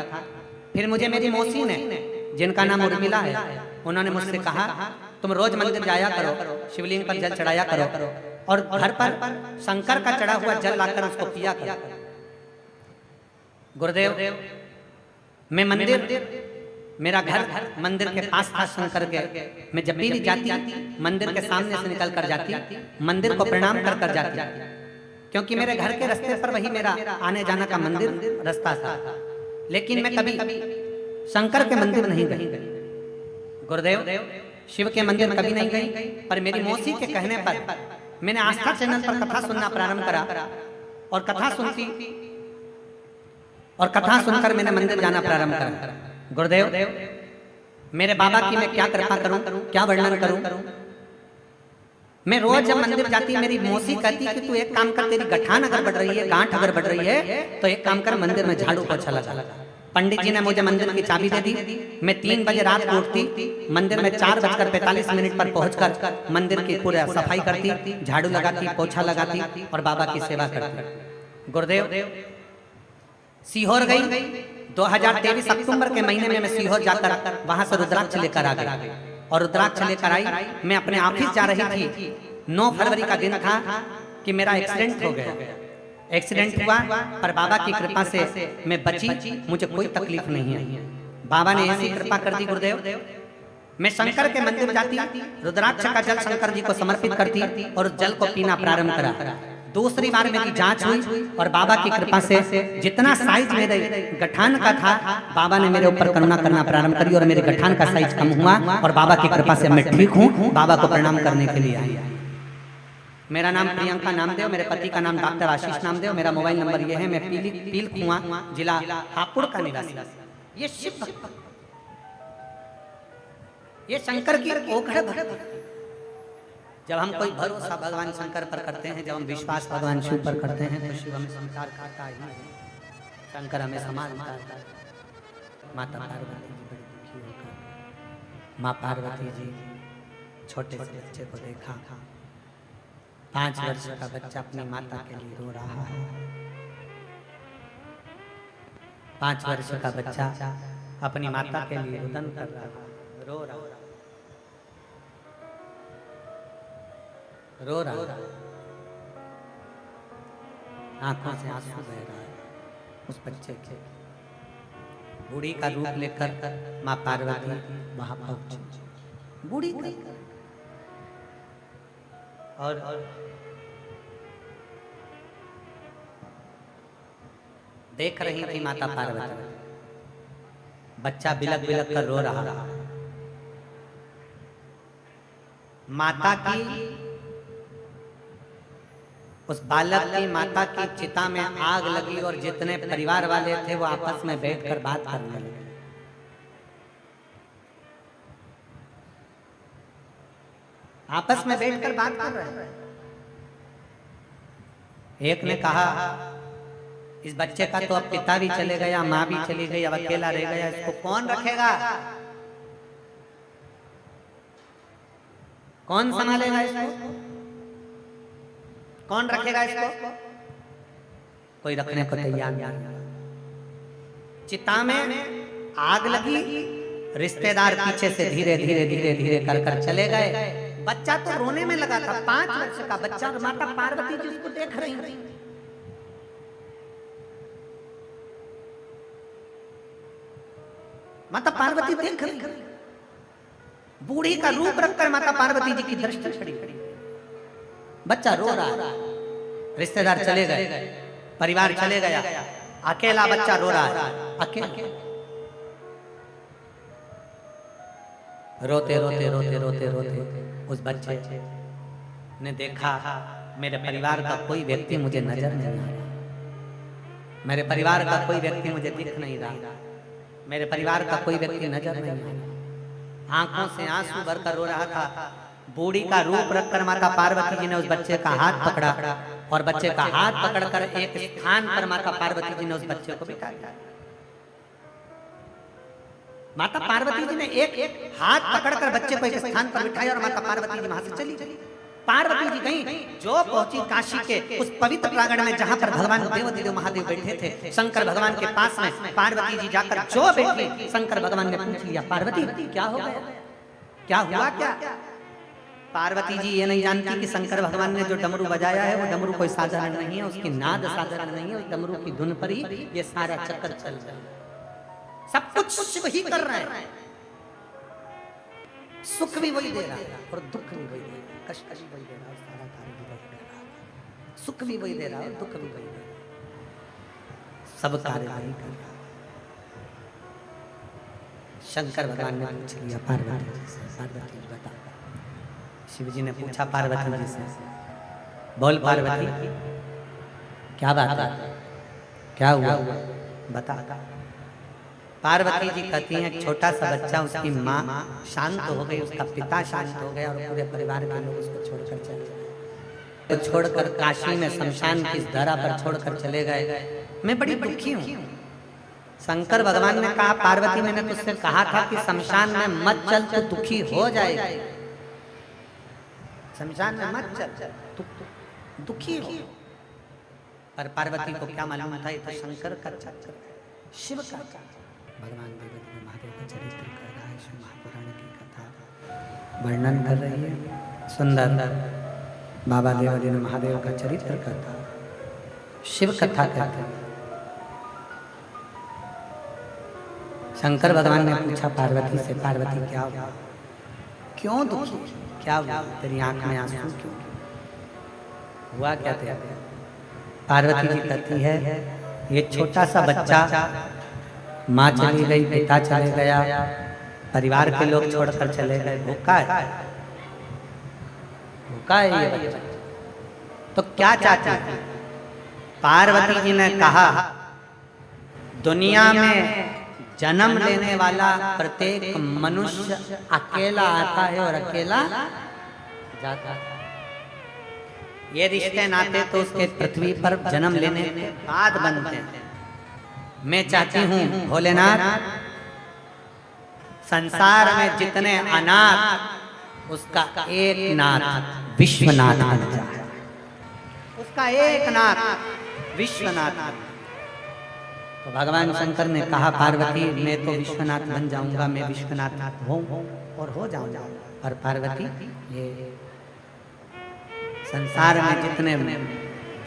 Speaker 1: फिर मुझे मेरी मौसी ने, जिनका नाम उर्मिला है, उन्होंने मुझसे कहा तुम रोज मंदिर जाया करो, शिवलिंग पर जल चढ़ाया करो, और घर पर शंकर का चढ़ा हुआ जल लाकर उसको पिया कर। गुरुदेव, मैं मंदिर, मेरा घर मंदिर के पास था शंकर के। मैं जब भी जाती मंदिर के सामने से निकल कर जाती, मंदिर को प्रणाम कर कर जाती, क्योंकि मेरे घर के रास्ते पर वही मेरा आने जाना का मंदिर रास्ता था। लेकिन मैं कभी शंकर के मंदिर नहीं गई, गुरुदेव शिव के मंदिर कभी नहीं गई। पर मेरी मौसी के कहने पर मैंने आस्था चैनल पर कथा सुनना प्रारंभ करा और कथा सुनकर मैंने मंदिर जाना प्रारंभ करा। गुरुदेव, मेरे बाबा की मैं क्या कृपा करूं, क्या वर्णन करूं। मैं रोज जब मंदिर जाती मेरी मौसी कहती कि तू एक काम कर, तेरी गठान अगर बढ़ रही है, गांठ अगर बढ़ रही है तो एक काम कर, मंदिर में झाड़ू पोछा लगा। पंडित जी ने मुझे मंदिर की चाबी दे दी। मैं 3 बजे रात को उठती, मंदिर में 4:45 पर पहुंचकर मंदिर की पूरी सफाई करती, झाड़ू लगाती, पोछा लगाती और बाबा की सेवा करती। गुरुदेव, सीहोर गई 2023 अक्टूबर के महीने में मैं सीहोर जाकर वहां से रुद्राक्ष लेकर आ गई और रुद्राक्ष लेकर आई। मैं अपने ऑफिस जा रही थी, 9 फरवरी का दिन था कि मेरा एक्सीडेंट हो गया। एक्सीडेंट हुआ पर बाबा की कृपा से मैं बची, मुझे कोई तकलीफ नहीं है। बाबा ने ऐसी कृपा कर दी। गुरुदेव, मैं शंकर के मंदिर जाती, रुद्राक्ष का जल शंकर जी को समर्पित करती और उस जल को पीना प्रारंभ करा। दूसरी बार मेरी जांच हुई और बाबा की कृपा से जितना साइज मेरे गठान का था, बाबा ने मेरे ऊपर करुणा करना प्रारंभ करी और मेरे गठान का साइज कम हुआ और बाबा की कृपा से मैं ठीक हूँ। बाबा को प्रणाम करने के लिए आई। मेरा नाम प्रियंका नामदेव, मेरे पति का नाम डॉक्टर आशीष नामदेव, मेरा मोबाइल नंबर ये है। मैं पील कुआं जिला हापुड़ का निवासी। ये शिव भक्त, ये शंकर की ओखड़ भक्त। जब हम कोई भरोसा भगवान शंकर पर करते हैं, जब हम विश्वास भगवान शिव पर करते हैं तो शिव हमें संस्कार खाता ही है, शंकर हमें संभालता है। माता पार्वती जी बड़ी दुखी होकर, माँ पार्वती जी छोटे से बच्चे को देखा, 5 वर्ष का बच्चा अपनी माता के लिए रो रहा है। 5 वर्ष का बच्चा अपनी माता के लिए रुदन कर रहा है, रो रहा है, रो रहा है, आंखों से आंसू बह रहा है। उस बच्चे के बूढ़ी का रूप लेकर माँ पार्वती वहां पहुंची, बूढ़ी और देख रही थी माता पार्वती, बच्चा बिलक बिलक कर रो रहा। माता की, उस बालक की माता की चिता में आग लगी और जितने परिवार वाले थे वो आपस में बैठकर बात करने लगे। आपस में बैठकर बात कर रहे हैं। एक ने कहा, इस बच्चे का तो अब पिता भी चले गया, माँ भी चली गई, अब अकेला रह गया, इसको कौन रखेगा, कौन संभालेगा इसको, कौन रखेगा इसको? कोई रखने को तैयार नहीं। चिता में आग लगी, रिश्तेदार पीछे से धीरे धीरे धीरे धीरे कर कर चले गए। बच्चा तो रोने में लगा था, 5 वर्ष का बच्चा, और माता पार्वती जी उसको देख रही थी। माता पार्वती देख रही, बूढ़ी का रूप रखकर माता पार्वती जी की दृष्टि खड़ी, बच्चा रो रहा, रिश्तेदार चले गए, परिवार चले गया, अकेला बच्चा रो रहा है, अकेला। रोते रोते रोते रोते रोते उस बच्चे ने देखा मेरे परिवार का कोई व्यक्ति मुझे नजर नहीं आ रहा, मेरे परिवार का कोई व्यक्ति मुझे दिख नहीं रहा, मेरे परिवार का कोई व्यक्ति नजर नहीं आ रहा। आंखों से आंसू भरकर रो रहा था। बूढ़ी का रूप रखकर माता पार्वती जी ने उस बच्चे का हाथ पकड़ा और बच्चे का हाथ पकड़कर एक स्थान पर माता पार्वती जी ने उस बच्चे को बिठाया। माता पार्वती जी ने एक हाथ पकड़कर बच्चे को एक स्थान पर बिठाया और माता पार्वती जी वहां से चली गई। पार्वती जी गई, जो पहुंची काशी के उस पवित्र प्रांगण में जहां पर भगवान देव महादेव बैठे थे, शंकर भगवान के पास में पार्वती जी जाकर जो बैठी, शंकर भगवान ने पूछ लिया, पार्वती क्या हो गया, क्या हुआ, क्या पार्वती जी ये नहीं जानती कि शंकर भगवान ने जो डमरू बजाया है वो डमरू कोई साधारण नहीं है, उसकी नाद साधारण नहीं है, उस डमरू की धुन पर ही ये सारा चक्कर चल रहा है। सब कुछ शिव ही कर रहे हैं, सुख भी वही दे रहा है और दुख भी वही दे रहा है, कष्ट भी वही दे रहा है, सारा कार्य भी वही दे रहा है, सुख भी वही दे रहा है, दुख भी वही दे रहा है, सब कार्य वही कर रहा है। शंकर भगवान ने पूछ लिया पार्वती जी से, पार्वती बता। शिव जी ने पूछा पार्वती जी से, बोल पार्वती क्या बात है, क्या हुआ बता। पार्वती जी कहती हैं छोटा सा बच्चा, उसकी माँ शांत हो गई, उसका पिता शांत हो गया और पूरे परिवार के लोग उसको छोड़कर चले गए, तो छोड़कर काशी में शमशान की धरा पर छोड़कर चले गए। मैं बड़ी दुखी हूँ। शंकर भगवान ने कहा पार्वती मैंने तुझसे कहा था कि शमशान में मत चल तो दुखी हो जाएगा, शमशान में मत चल तू दुखी हो। पर पार्वती को क्या मालूम था ये तो शंकर का चक्कर, शिव का। भगवान देवदेव महादेव का चरित्र कर रहा है, शिव महापुराण की कथा वर्णन कर रही है, सुंदर बाबा देवदेव महादेव का चरित्र करता, शिव कथा कहते हैं। शंकर भगवान ने पूछा पार्वती से, पार्वती क्या हुआ, क्यों दुखी, क्या हुआ, तेरी आंख में आंसू क्यों, हुआ क्या तेरा। पार्वती जी कहती है ये छोटा सा बच्चा, माँ चली गई, पिता चले गया, परिवार के लोग छोड़कर चले गए, भूखा है, भूखा है ये बच्चा, तो क्या चाहती है। पार्वती जी ने कहा दुनिया में जन्म लेने वाला प्रत्येक मनुष्य अकेला आता है और अकेला जाता है। ये रिश्ते नाते तो उसके पृथ्वी पर जन्म लेने के बाद बनते हैं। मैं चाहती हूँ भोलेनाथ संसार में जितने अनाथ उसका एक नाथ विश्वनाथ बन जाए, उसका एक नाथ विश्वनाथ। तो भगवान शंकर ने कहा पार्वती मैं तो विश्वनाथ बन जाऊंगा, मैं विश्वनाथ हूँ और हो जाऊंगा, और पार्वती ये संसार में जितने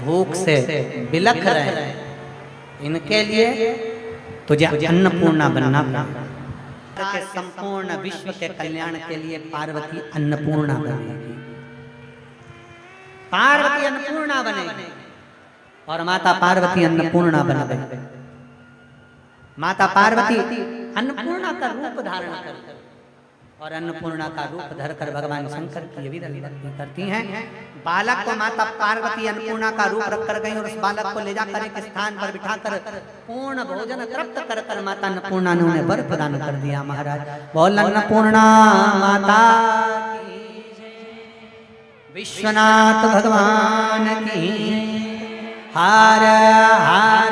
Speaker 1: भूख से बिलख रहे हैं इनके लिए तुझे अन्नपूर्णा बनना पड़ेगा। के संपूर्ण विश्व के कल्याण के लिए पार्वती अन्नपूर्णा बनेगी, पार्वती अन्नपूर्णा बनेगी और माता पार्वती अन्नपूर्णा बन गई। माता पार्वती अन्नपूर्णा का रूप धारण कर और अन्नपूर्णा का रूप धरकर भगवान शंकर की विधि करती हैं। बालक को माता पार्वती अन्नपूर्णा का रूप रख कर गई और उस बालक को ले जाकर एक स्थान पर बिठाकर पूर्ण भोजन तृप्त कर कर माता अन्नपूर्णा ने उन्हें वर प्रदान कर दिया। महाराज बोल अन्नपूर्णा माता की, विश्वनाथ भगवान की, हर हर